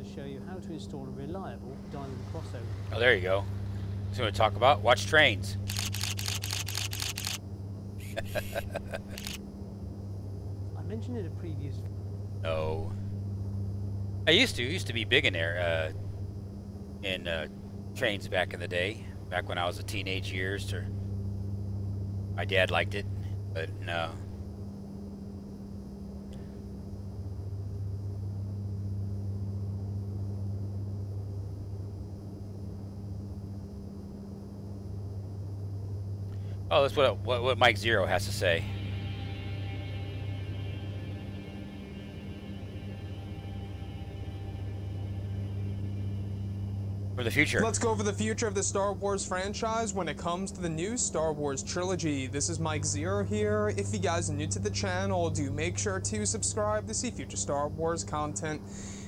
to show you how to install a reliable diamond crossover. Oh, there you go. That's what we talk about. Watch trains. I mentioned in a previous... No. I used to be big in there, in trains back in the day, back when I was a teenage years. Or my dad liked it, but no. Oh, that's what Mike Zero has to say. For the future. Let's go over the future of the Star Wars franchise when it comes to the new Star Wars trilogy. This is Mike Zero here. If you guys are new to the channel, do make sure to subscribe to see future Star Wars content.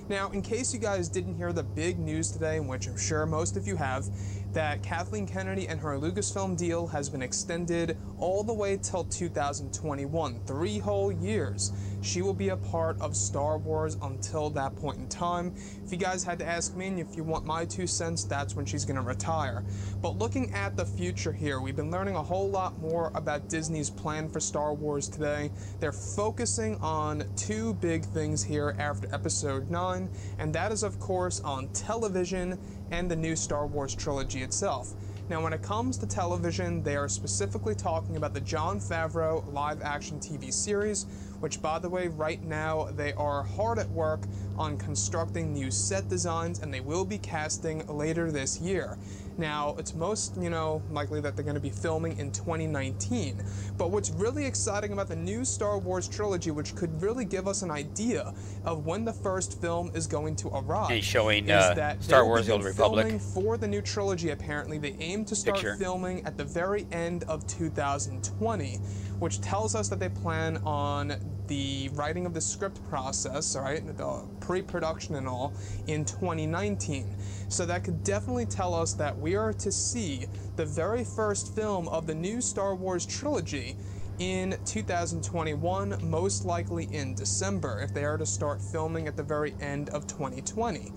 Now, in case you guys didn't hear the big news today, which I'm sure most of you have, that Kathleen Kennedy and her Lucasfilm deal has been extended all the way till 2021, 3 whole years. She will be a part of Star Wars until that point in time. If you guys had to ask me, and if you want my 2 cents, that's when she's going to retire. But looking at the future here, we've been learning a whole lot more about Disney's plan for Star Wars today. They're focusing on 2 big things here after Episode 9, and that is, of course, on television and the new Star Wars trilogy itself. Now, when it comes to television, they are specifically talking about the Jon Favreau live-action TV series, which, by the way, right now, they are hard at work on constructing new set designs, and they will be casting later this year. Now, it's most, likely that they're going to be filming in 2019. But what's really exciting about the new Star Wars trilogy, which could really give us an idea of when the first film is going to arrive, and showing is that Star Wars: The Old Republic. For the new trilogy, apparently, they aim to start filming at the very end of 2020, which tells us that they plan on the writing of the script process, the pre-production and all, in 2019. So that could definitely tell us that we are to see the very first film of the new Star Wars trilogy in 2021, most likely in December, if they are to start filming at the very end of 2020.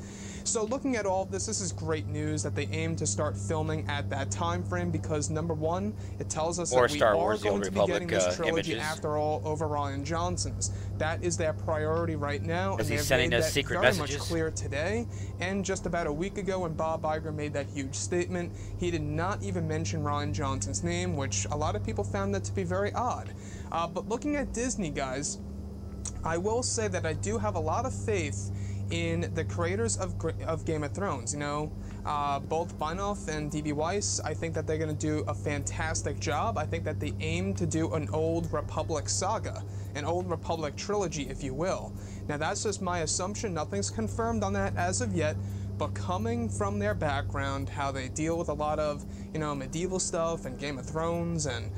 So looking at all of this, this is great news that they aim to start filming at that time frame because, number one, it tells us that we are going to be getting this trilogy after all over Rian Johnson's. That is their priority right now, and they've made that very much clear today. And just about a week ago when Bob Iger made that huge statement, he did not even mention Rian Johnson's name, which a lot of people found that to be very odd. But looking at Disney, guys, I will say that I do have a lot of faith in the creators of Game of Thrones. Both Benioff and D.B. Weiss, I think that they're going to do a fantastic job. I think that they aim to do an Old Republic saga, an Old Republic trilogy, if you will. Now, that's just my assumption. Nothing's confirmed on that as of yet, but coming from their background, how they deal with a lot of, medieval stuff and Game of Thrones, and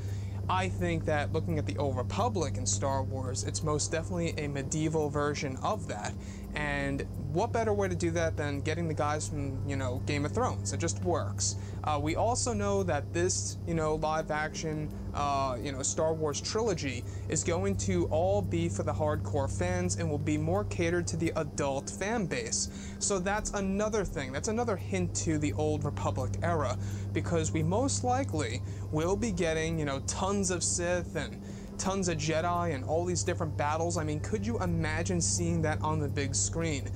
I think that looking at the Old Republic in Star Wars, it's most definitely a medieval version of that. And what better way to do that than getting the guys from, Game of Thrones? It just works. We also know that this, live-action, Star Wars trilogy is going to all be for the hardcore fans and will be more catered to the adult fan base. So that's another thing. That's another hint to the Old Republic era, because we most likely will be getting, tons of Sith and tons of Jedi and all these different battles. I mean, could you imagine seeing that on the big screen?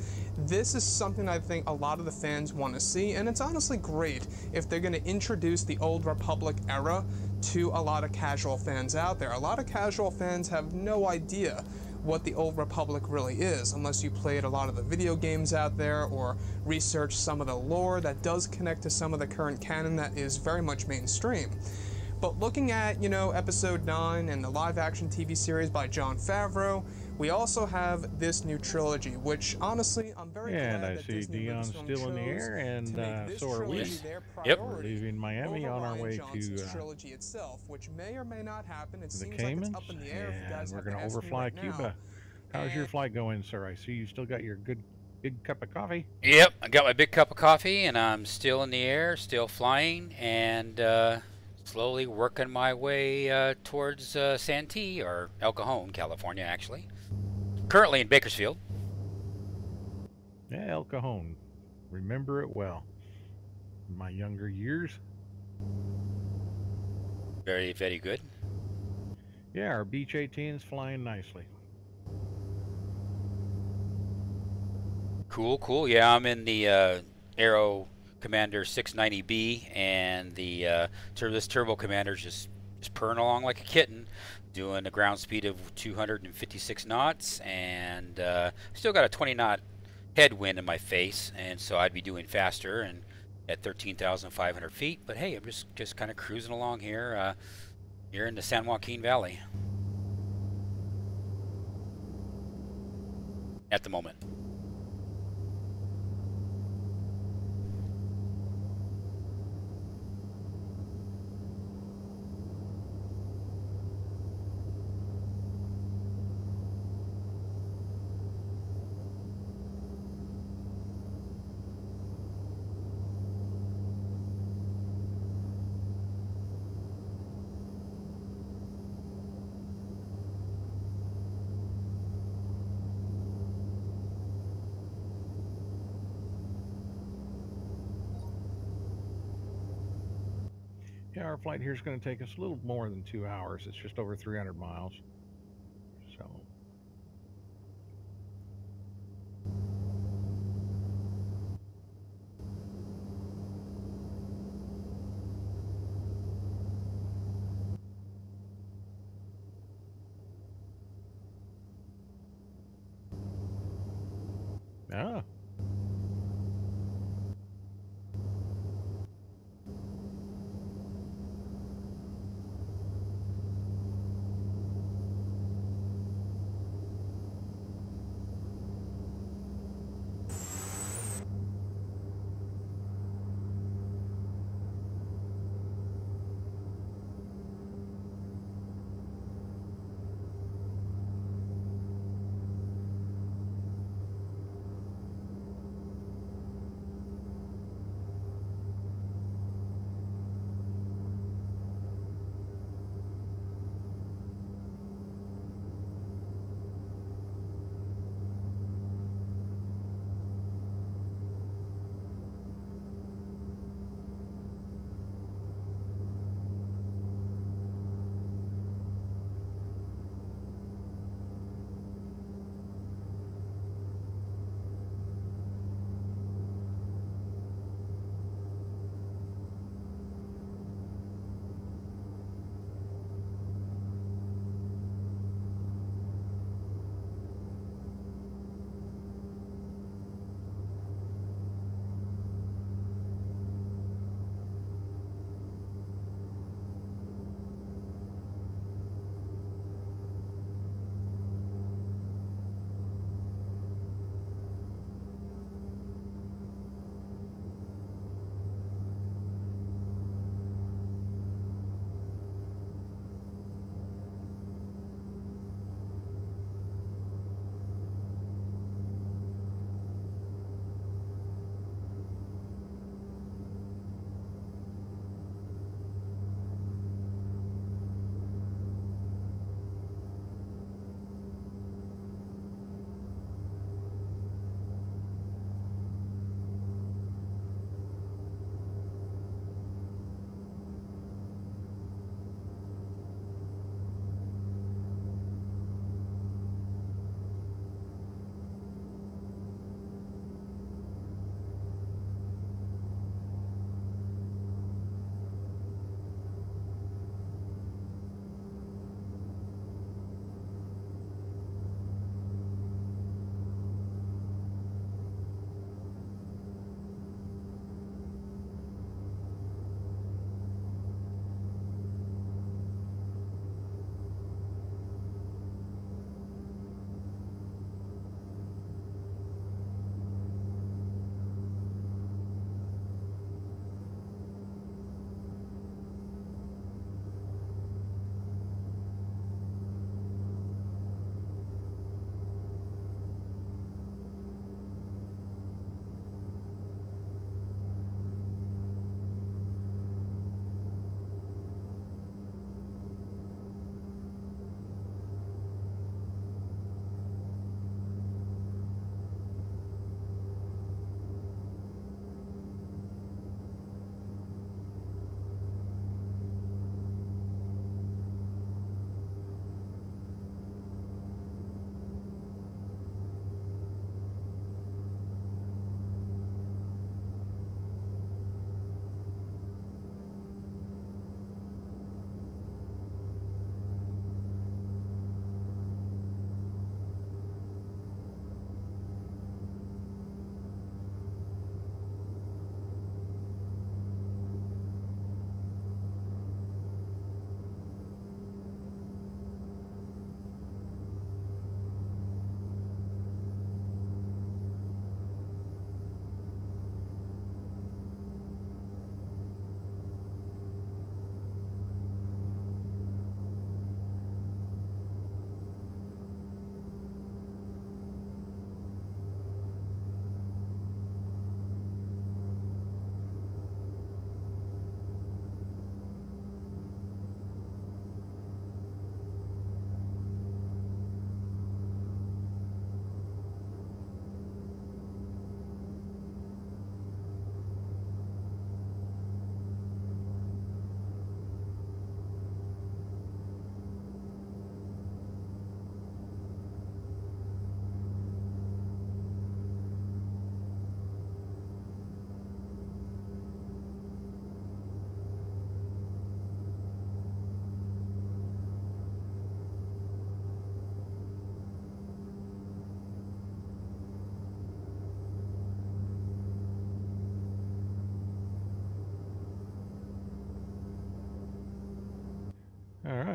This is something I think a lot of the fans want to see, and it's honestly great if they're going to introduce the Old Republic era to a lot of casual fans out there. A lot of casual fans have no idea what the Old Republic really is, unless you played a lot of the video games out there or researched some of the lore that does connect to some of the current canon that is very much mainstream. But looking at, Episode 9 and the live-action TV series by Jon Favreau, we also have this new trilogy, which, honestly, I'm very glad that Disney. And I see Dion's still in the air, and so are we. Yep. We're leaving Miami on our way to trilogy itself, which may or may not happen. It the seems Caymans, like it's up in the air. and we're going to overfly Cuba. How's your flight going, sir? I see you still got your big cup of coffee. Yep, I got my big cup of coffee, and I'm still in the air, still flying, and slowly working my way towards Santee, or El Cajon, California, actually. Currently in Bakersfield. Yeah, El Cajon. Remember it well. In my younger years. Very, very good. Yeah, our Beach 18 is flying nicely. Cool, cool. Yeah, I'm in the Aero Commander 690B, and the this Turbo Commander's just purring along like a kitten, doing a ground speed of 256 knots, and still got a 20 knot headwind in my face, and so I'd be doing faster and at 13,500 feet. But hey, I'm just kind of cruising along here, here in the San Joaquin Valley at the moment. Yeah, our flight here is going to take us a little more than 2 hours. It's just over 300 miles. So. Ah.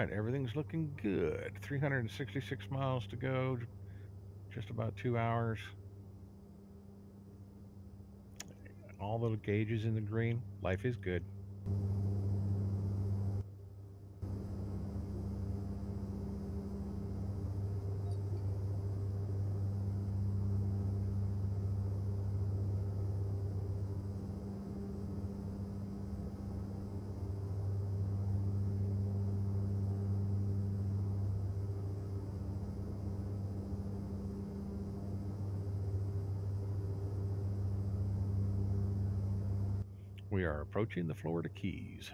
right, everything's looking good. 366 miles to go, just about 2 hours. All the gauges in the green. Life is good. We are approaching the Florida Keys.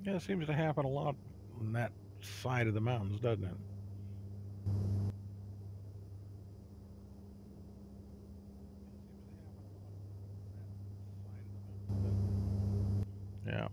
Yeah, it seems to happen a lot on that side of the mountains, doesn't it? Yeah.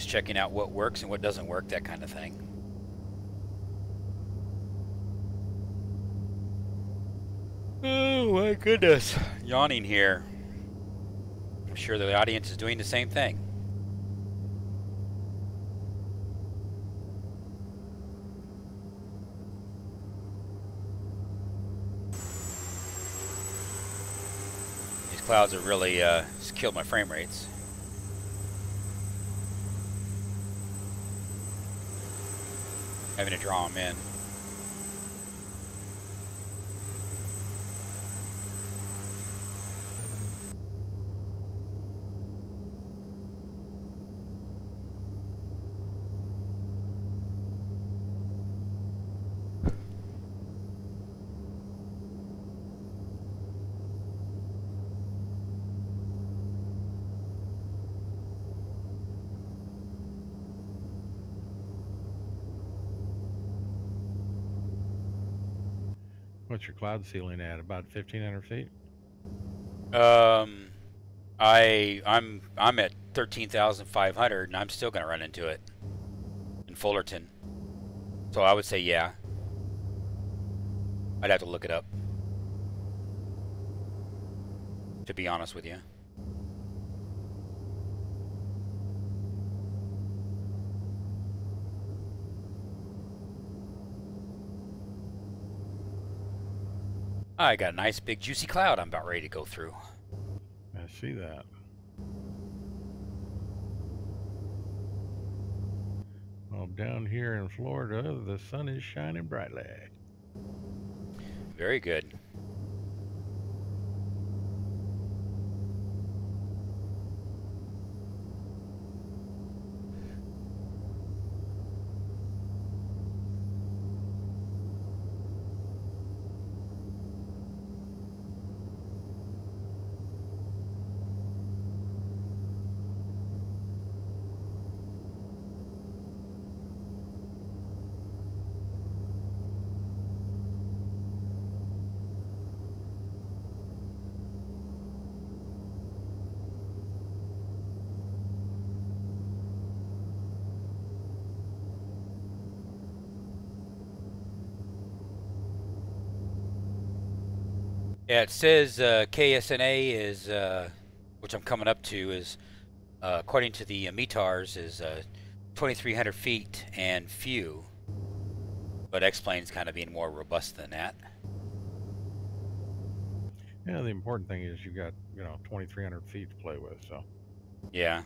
Just checking out what works and what doesn't work, that kind of thing. Oh my goodness. Yawning here. I'm sure the audience is doing the same thing. These clouds have really just killed my frame rates. Having to draw them in. What's your cloud ceiling at? About 1,500 feet? I'm at 13,500 and I'm still gonna run into it in Fullerton. So I would say yeah. I'd have to look it up, to be honest with you. I got a nice big juicy cloud I'm about ready to go through. I see that. Well, down here in Florida, the sun is shining brightly. Very good. Yeah, it says KSNA is, which I'm coming up to, is according to the METARs, is 2,300 feet and few. But X-Plane's kind of being more robust than that. Yeah, the important thing is you got, 2,300 feet to play with, so. Yeah.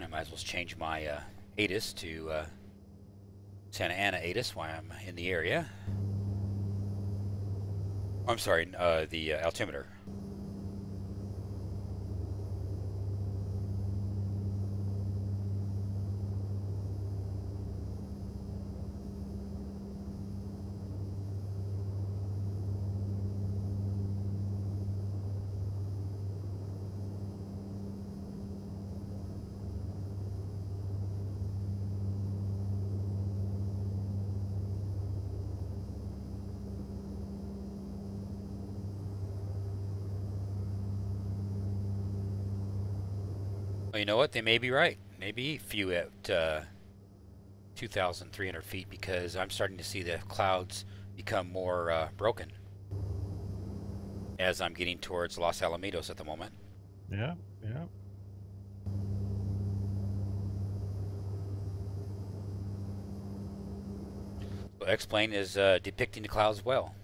I might as well change my ATIS to Santa Ana ATIS while I'm in the area. I'm sorry, the altimeter. Well, you know what? They may be right. Maybe few at 2,300 feet, because I'm starting to see the clouds become more broken as I'm getting towards Los Alamitos at the moment. Yeah, yeah. So X-Plane is depicting the clouds well.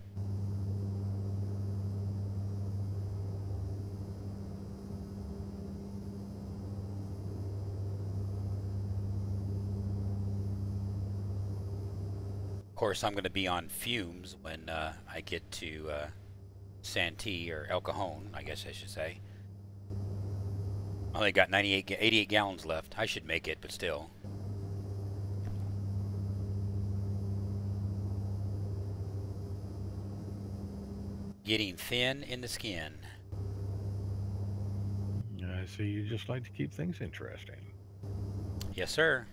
Of course, I'm going to be on fumes when I get to Santee, or El Cajon, I guess I should say. I only got 88 gallons left. I should make it, but still. Getting thin in the skin. I see you just like to keep things interesting. Yes, sir.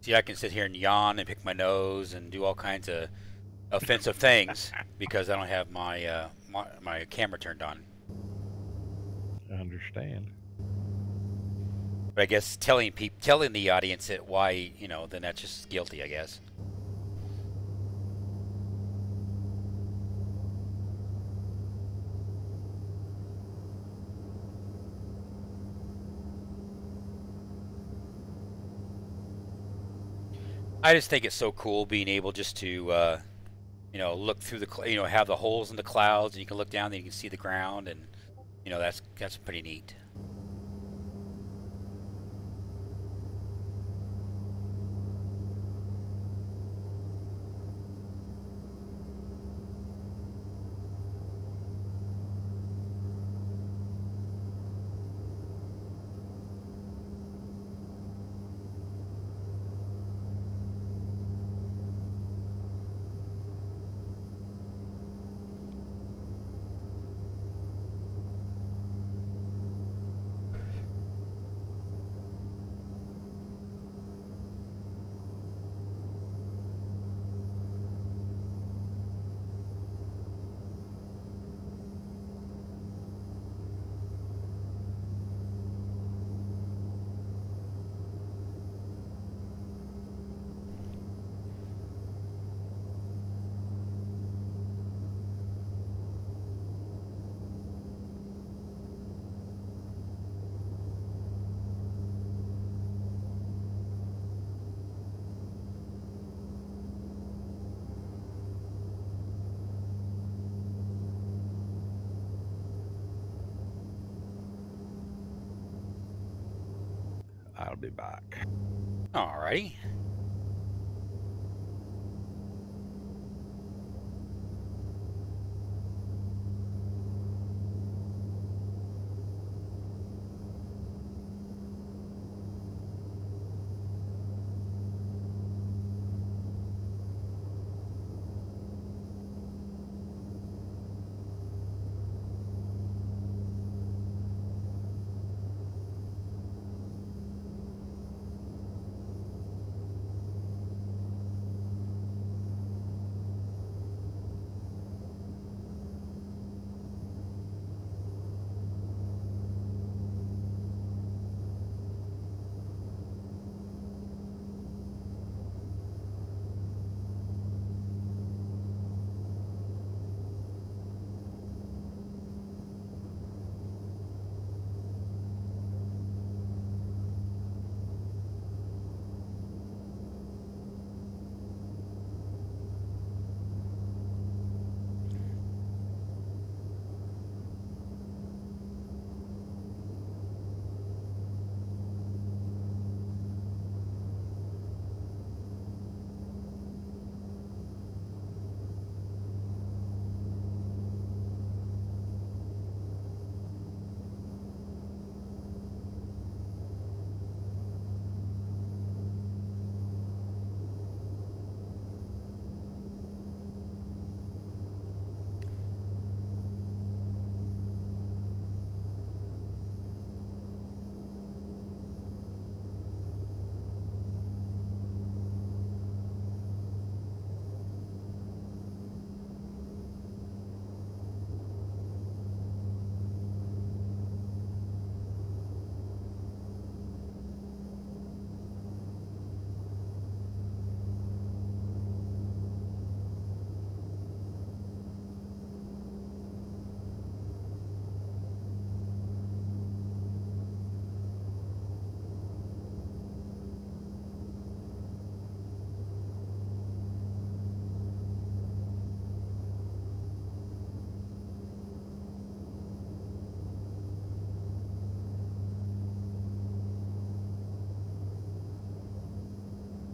guilty. I can sit here and yawn and pick my nose and do all kinds of offensive things because I don't have my camera turned on. I understand. But I guess telling the audience it why, you know, then that's just guilty, I guess. I just think it's so cool being able just to, you know, look through have the holes in the clouds, and you can look down and you can see the ground, and you know that's pretty neat. I'll be back. Alrighty.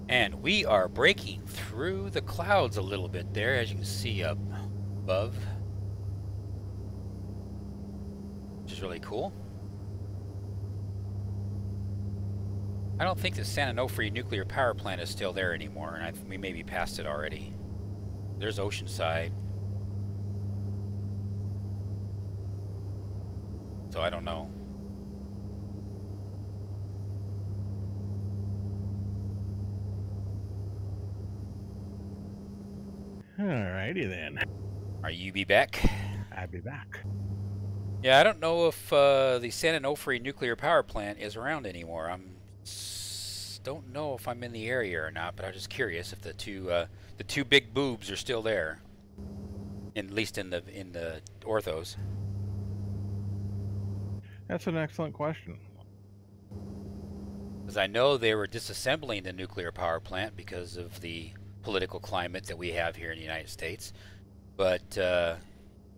And we are breaking through the clouds a little bit there, as you can see up above, which is really cool. I don't think the San Onofre nuclear power plant is still there anymore, and we may be past it already. There's Oceanside. So I don't know. Alrighty then. Are you be back? I'll be back. Yeah, I don't know if the San Onofre nuclear power plant is around anymore. Don't know if I'm in the area or not, but I'm just curious if the two big boobs are still there. At least in the orthos. That's an excellent question. Because I know they were disassembling the nuclear power plant because of the political climate that we have here in the United States. But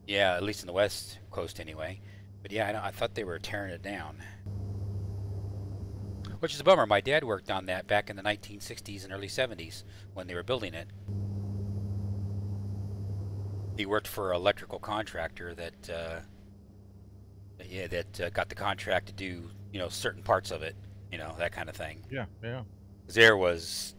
yeah, at least in the West Coast anyway. But yeah, I thought they were tearing it down. Which is a bummer. My dad worked on that back in the 1960s and early 70s when they were building it. He worked for an electrical contractor that got the contract to do, you know, certain parts of it, you know, that kind of thing. Yeah, yeah. There was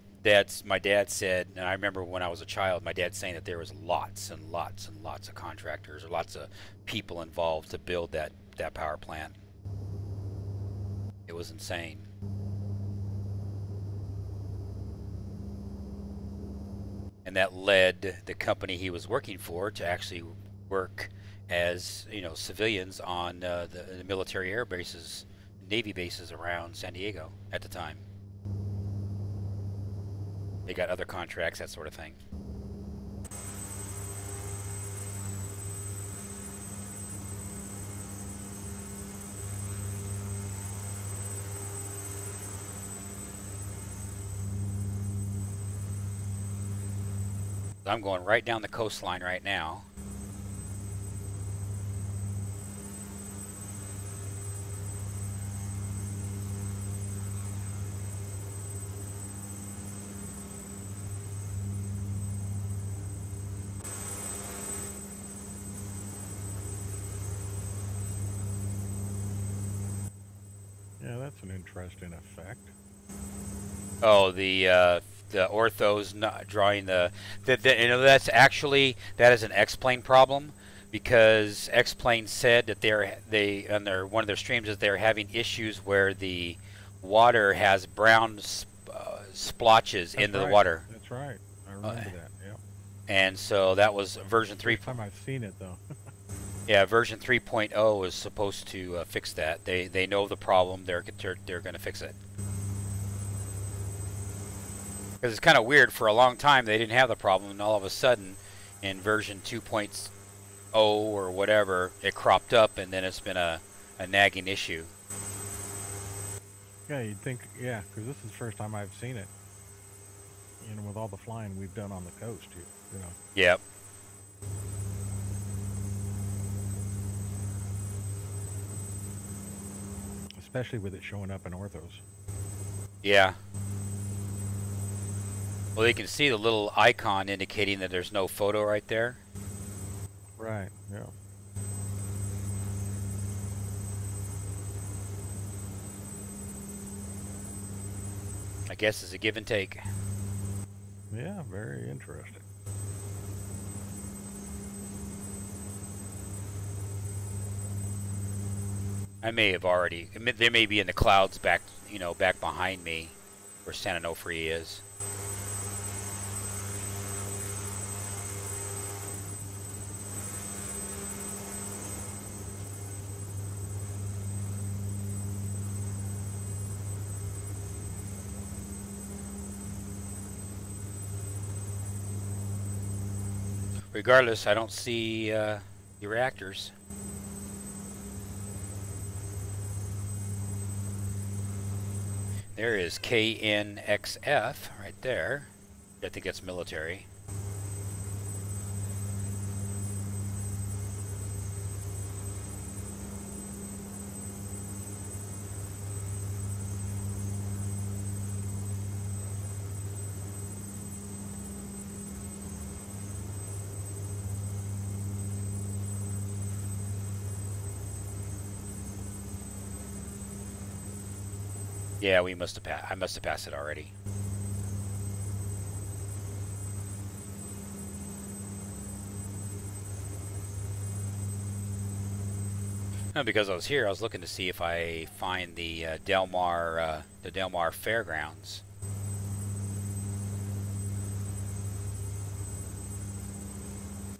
my dad said, and I remember when I was a child, my dad saying that there was lots and lots and lots of contractors or lots of people involved to build that power plant. It was insane. And that led the company he was working for to actually work as, you know, civilians on the military air bases, Navy bases around San Diego at the time. They got other contracts, that sort of thing. I'm going right down the coastline right now. Yeah, that's an interesting effect. Oh, the orthos not drawing the you know, that is an X-Plane problem, because X-Plane said that they on one of their streams is they're having issues where the water has brown splotches into the water. That's right. I remember that. Yeah. And so that was version 3. First time I've seen it though. Yeah, version 3.0 is supposed to fix that. They know the problem. They're going to fix it. Because it's kind of weird. For a long time they didn't have the problem, and all of a sudden in version 2.0 or whatever it cropped up, and then it's been a nagging issue. Yeah, you'd think, yeah, because this is the first time I've seen it. You know, with all the flying we've done on the coast, you know. Yep. Especially with it showing up in orthos. Yeah. Well, you can see the little icon indicating that there's no photo right there. Right, yeah. I guess it's a give and take. Yeah, very interesting. I may have already. They may be in the clouds back, you know, back behind me, where San Onofre is. Regardless, I don't see the reactors. There is KNXF right there. I think that's military. Yeah, we must have I must have passed it already. No, because I was here, I was looking to see if I find the Del Mar Fairgrounds.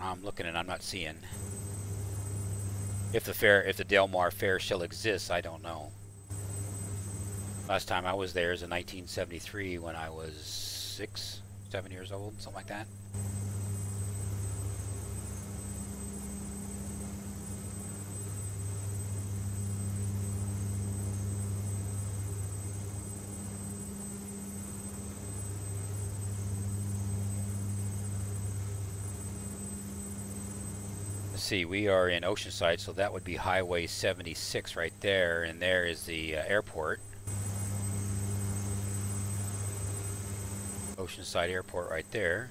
I'm looking and I'm not seeing. If the Del Mar Fair still exists, I don't know. Last time I was there is in 1973 when I was 6, 7 years old, something like that. Let's see, we are in Oceanside, so that would be Highway 76 right there, and there is the airport. Oceanside Airport right there.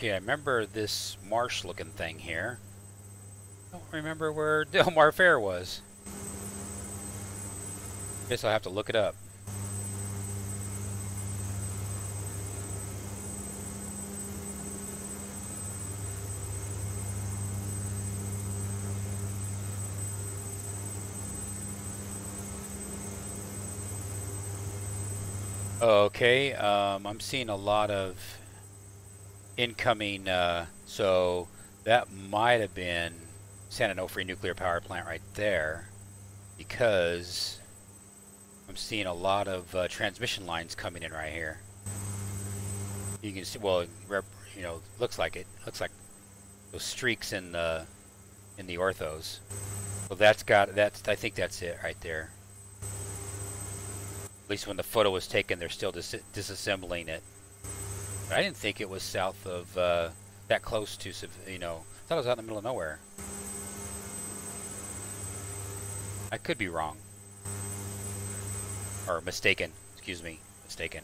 Okay, I remember this marsh looking thing here. I don't remember where Del Mar Fair was. Guess I'll have to look it up. Okay, I'm seeing a lot of incoming, so that might have been San Onofre nuclear power plant right there, because I'm seeing a lot of transmission lines coming in right here. You can see, well, you know, looks like it. Looks like those streaks in the orthos. Well, I think that's it right there. At least when the photo was taken, they're still disassembling it. But I didn't think it was south of that close to, you know, I thought it was out in the middle of nowhere. I could be wrong. Or mistaken, excuse me, mistaken.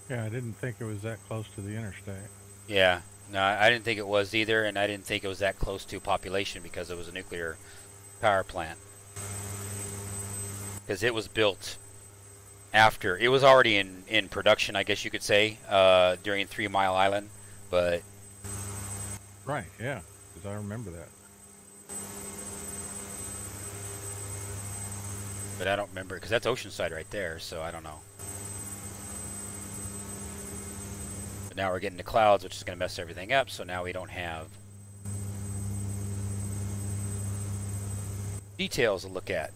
Yeah, I didn't think it was that close to the interstate. Yeah, no, I didn't think it was either, and I didn't think it was that close to population because it was a nuclear power plant. Because it was built after, it was already in production, I guess you could say, during 3 Mile Island, but... Right, yeah, because I remember that. But I don't remember, because that's Oceanside right there, so I don't know. But now we're getting to clouds, which is going to mess everything up, so now we don't have details to look at.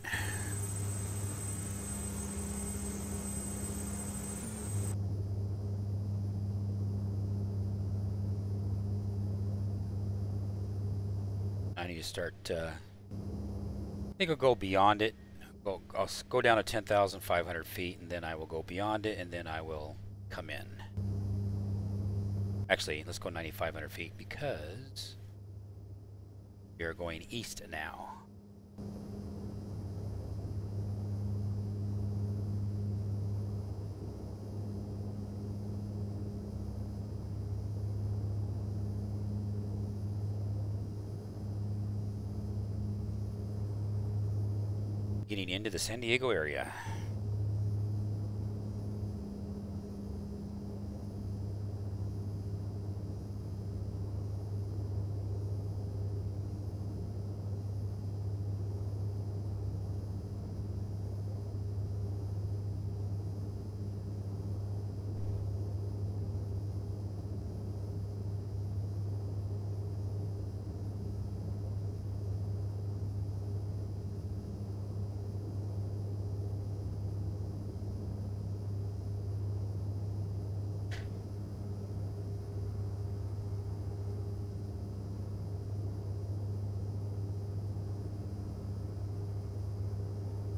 I need to start, I think I'll go beyond it. I'll go down to 10,500 feet, and then I will go beyond it, and then I will come in. Actually, let's go 9,500 feet, because we are going east now. Getting into the San Diego area.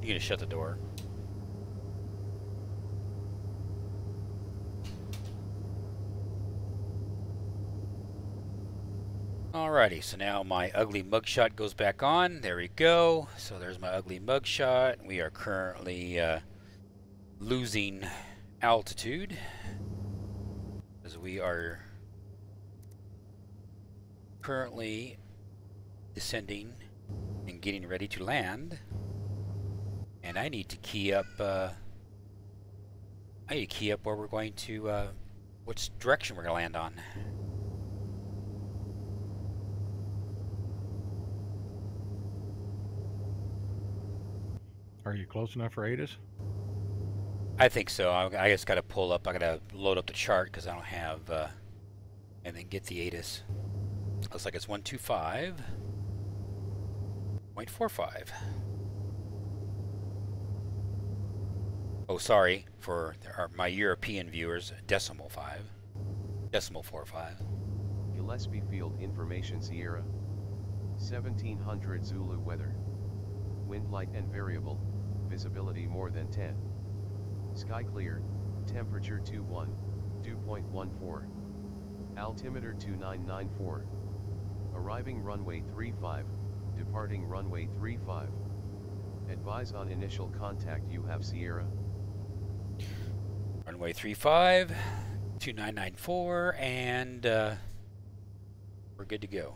You gonna shut the door? Alrighty, so now my ugly mugshot goes back on. There we go. So there's my ugly mugshot. We are currently losing altitude as we are currently descending and getting ready to land. And I need to key up. I need to key up where we're going to, which direction we're going to land on. Are you close enough for ATIS? I think so. I just got to pull up. I got to load up the chart because I don't have, and then get the ATIS. Looks like it's 125.45. Oh, sorry for my European viewers. Decimal 5. Decimal 45. Gillespie Field Information Sierra. 1700 Zulu weather. Wind light and variable, visibility more than 10. Sky clear, temperature 21, dew point 14. Altimeter 2994. Arriving runway 35, departing runway 35. Advise on initial contact. You have Sierra. Runway 35, 2994, and we're good to go.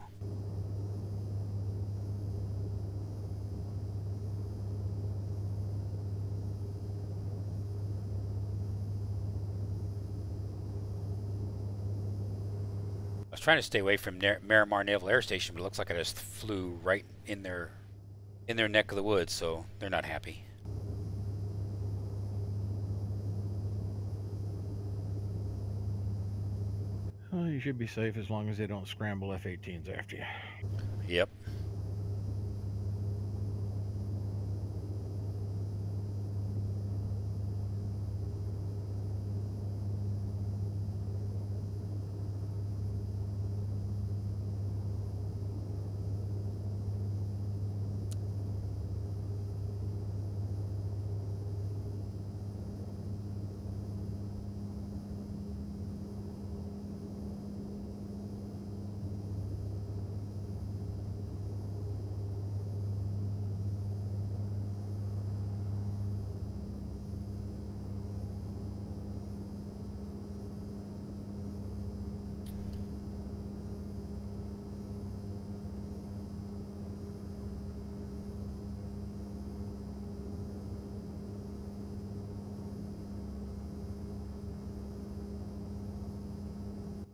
I was trying to stay away from Miramar Naval Air Station, but it looks like I just flew right in their neck of the woods, so they're not happy. Well, you should be safe as long as they don't scramble F-18s after you. Yep.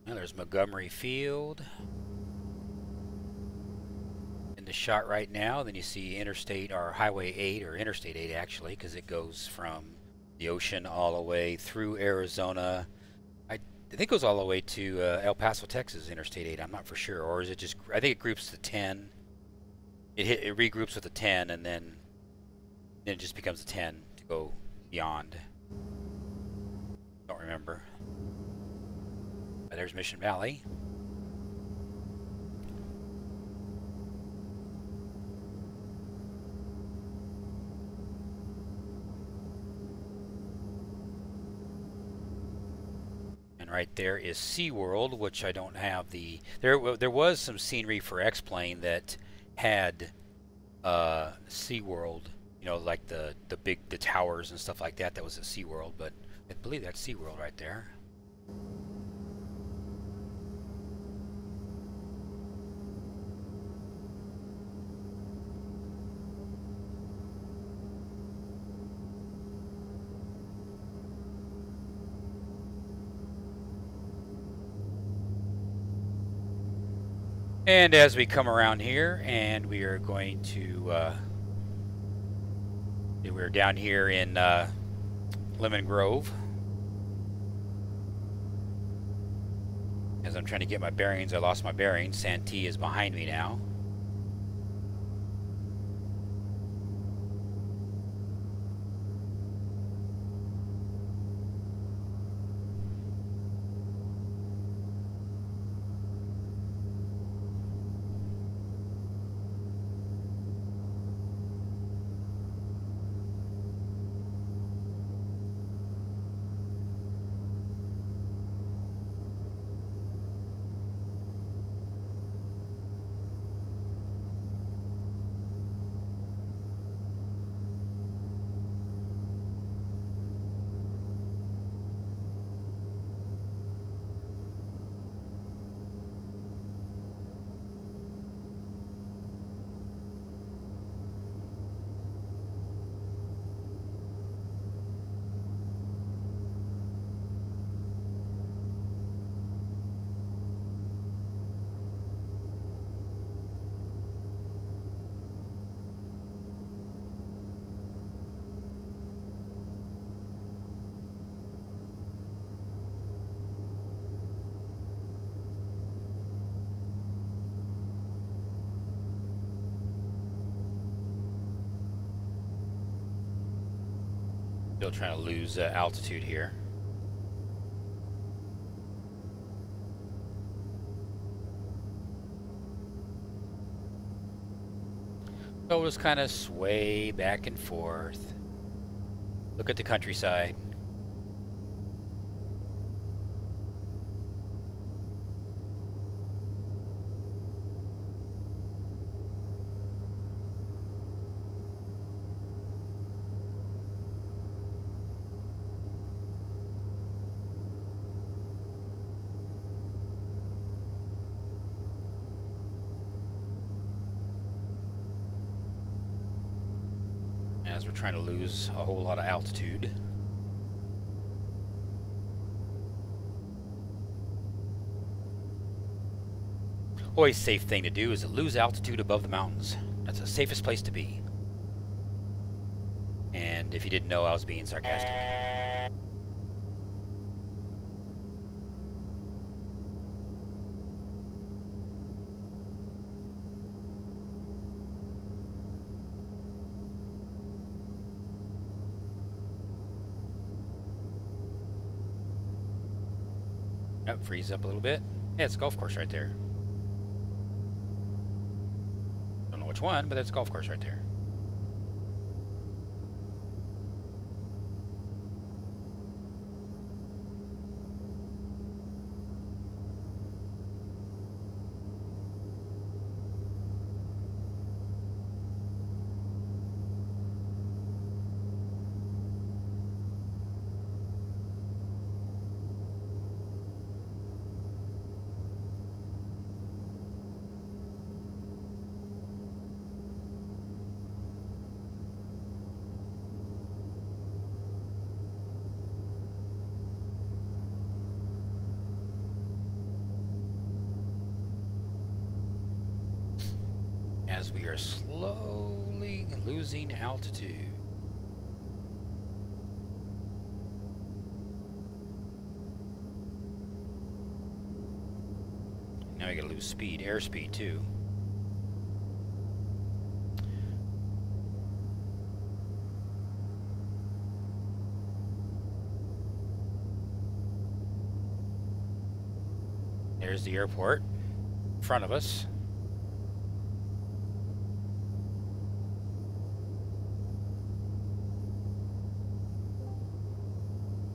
Now there's Montgomery Field in the shot right now. Then you see Interstate, or Highway 8, or Interstate 8 actually, because it goes from the ocean all the way through Arizona. I think it goes all the way to El Paso, Texas, Interstate 8. I'm not for sure. Or is it just, I think it groups to 10. It regroups with the 10, and then it just becomes a 10 to go beyond. Don't remember. There's Mission Valley. And right there is SeaWorld, which I don't have the... There was some scenery for X-Plane that had SeaWorld, you know, like the towers and stuff like that. That was at SeaWorld, but I believe that's SeaWorld right there. And as we come around here, and we are going to, we're down here in Lemon Grove. As I'm trying to get my bearings, I lost my bearings. Santee is behind me now. Still trying to lose altitude here. So we'll just kind of sway back and forth. Look at the countryside. As we're trying to lose a whole lot of altitude. Always safe thing to do is to lose altitude above the mountains. That's the safest place to be. And if you didn't know, I was being sarcastic. Yep, freeze up a little bit. Yeah, it's a golf course right there. Don't know which one, but that's a golf course right there. As we are slowly losing altitude. Now we gotta lose speed, airspeed too. There's the airport in front of us.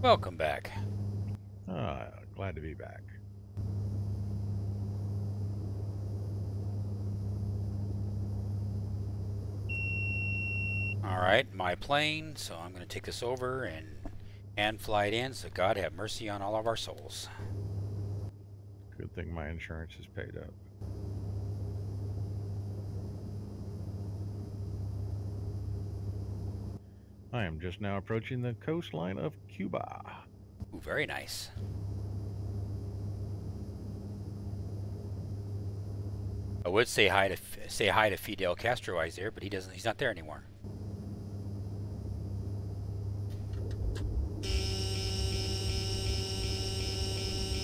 Welcome back. Glad to be back. Alright, my plane, so I'm going to take this over and fly it in, so God have mercy on all of our souls. Good thing my insurance is paid up. I am just now approaching the coastline of Cuba. Ooh, very nice. I would say hi to Fidel Castro eyes there, but he's not there anymore.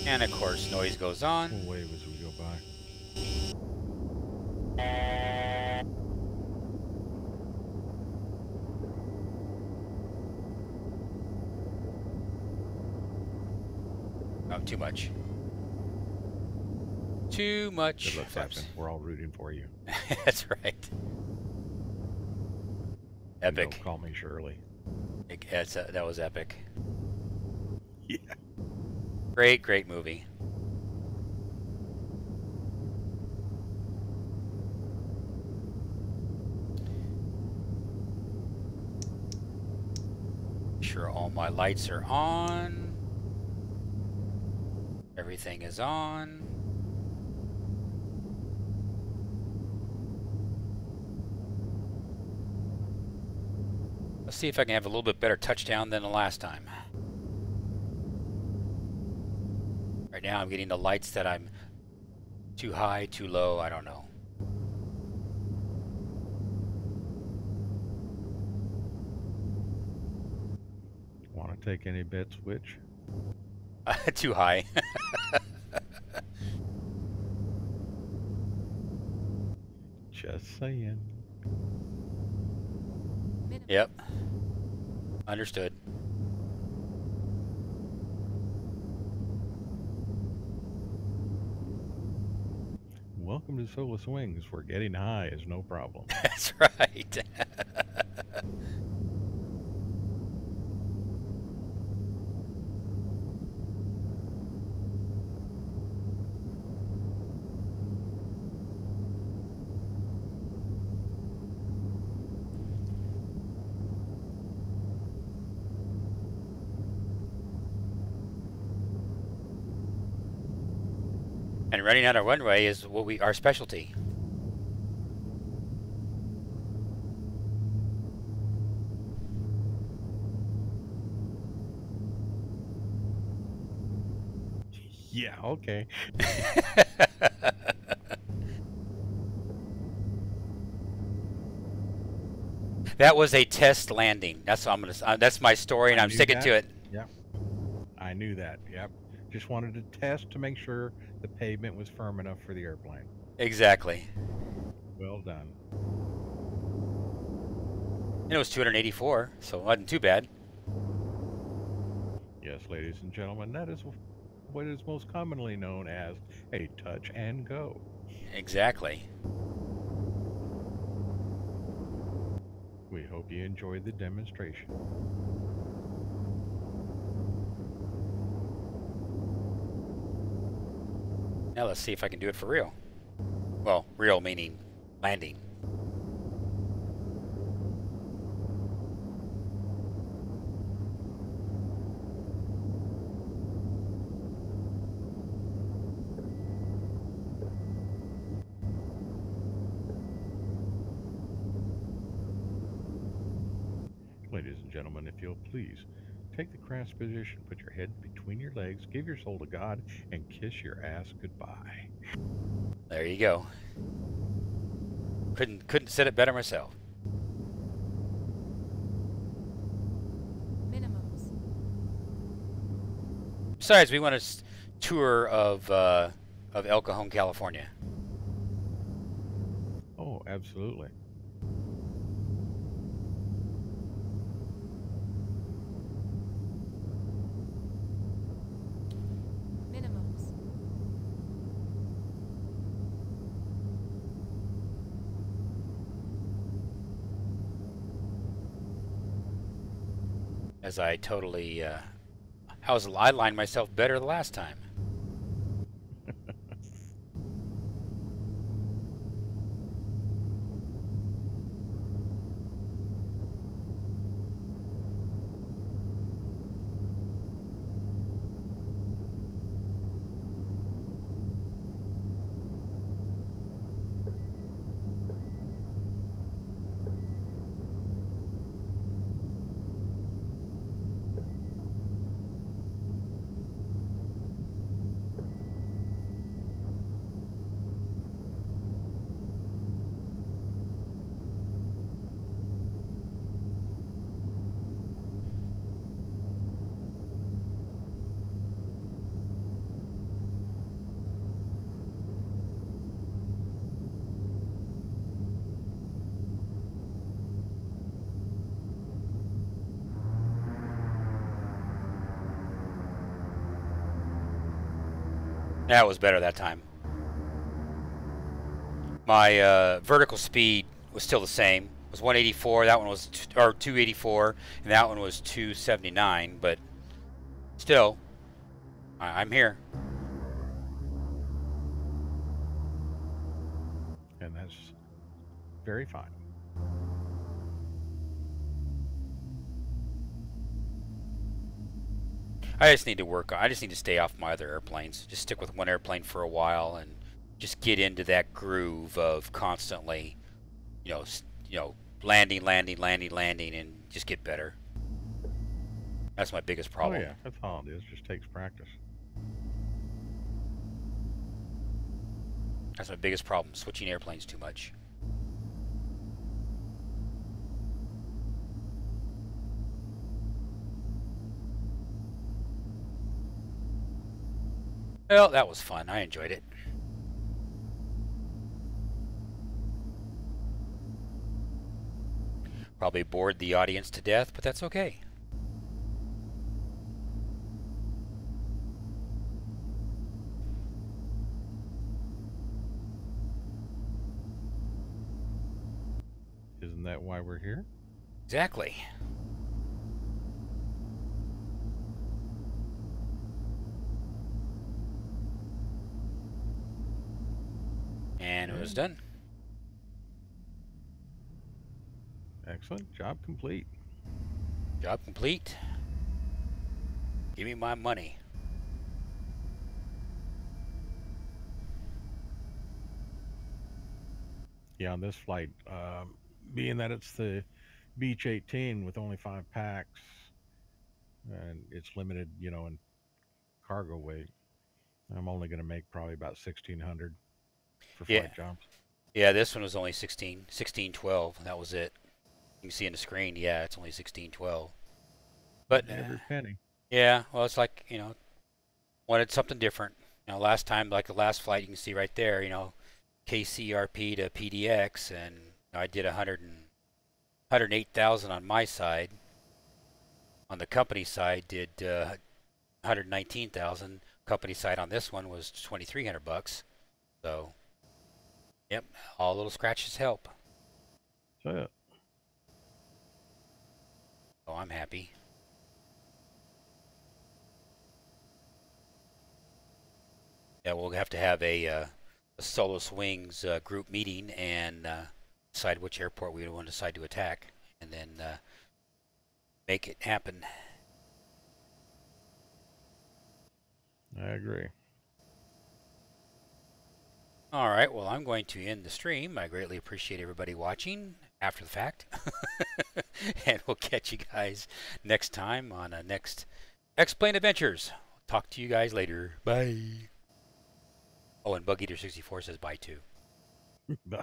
And of course, noise goes on. We'll wave as we go by. Oh, too much. Too much. Good luck, Captain. We're all rooting for you. That's right. Epic. Don't call me Shirley. That was epic. Yeah. Great, great movie. Sure, all my lights are on. Everything is on. Let's see if I can have a little bit better touchdown than the last time. Right now I'm getting the lights that I'm too high, too low, I don't know. Want to take any bets, which? Too high. Just saying. Yep. Understood. welcome to Solus Wings, where getting high is no problem. That's right. And running out of runway is what our specialty. Yeah, okay. That was a test landing. That's what I'm gonna. That's my story, and I'm sticking to it. Yep. I knew that. Yep. Just wanted to test to make sure the pavement was firm enough for the airplane. Exactly. Well done. And it was 284, so it wasn't too bad. Yes, ladies and gentlemen, that is what is most commonly known as a touch and go. Exactly. We hope you enjoyed the demonstration. Now let's see if I can do it for real. Well, real meaning landing. Ladies and gentlemen, if you'll please take the crash position, put your head between your legs, give your soul to God, and kiss your ass goodbye. There you go. Couldn't said it better myself. Minimums. Besides, we want a tour of El Cajon, California. Oh, absolutely. Minimums. As I totally, I lined myself better the last time. That was better that time. My vertical speed was still the same. It was 184. That one was or 284, and that one was 279. But still, I'm here. And that's very fine. I just need to work. I just need to stay off my other airplanes. Just stick with one airplane for a while and just get into that groove of constantly, landing, and just get better. That's my biggest problem. Oh yeah, that's all it is. Just takes practice. That's my biggest problem. Switching airplanes too much. Well, that was fun. I enjoyed it. Probably bored the audience to death, but that's okay. that why we're here? Exactly. And it was done. Excellent. Job complete. Job complete. Give me my money. Yeah, on this flight, being that it's the Beach 18 with only 5 packs, and it's limited, you know, in cargo weight, I'm only going to make probably about 1,600 for flight jobs. Yeah, this one was only 1612. That was it. You can see in the screen, yeah, it's only 1612. But every penny. Yeah, well, it's like, you know, wanted something different. You know, last time, like the last flight, you can see right there, you know, KCRP to PDX, and I did 108,000 on my side. On the company side, did 119,000. Company side on this one was 2,300 bucks. So, yep, all little scratches help. So, oh, I'm happy. Yeah, we'll have to have a Solo Swings group meeting and decide which airport we want to decide to attack, and then make it happen. I agree. All right, well, I'm going to end the stream. I greatly appreciate everybody watching after the fact. And we'll catch you guys next time on next X-Plane Adventures. Talk to you guys later. Bye. Oh, and Bug Eater 64 says bye too. Bye.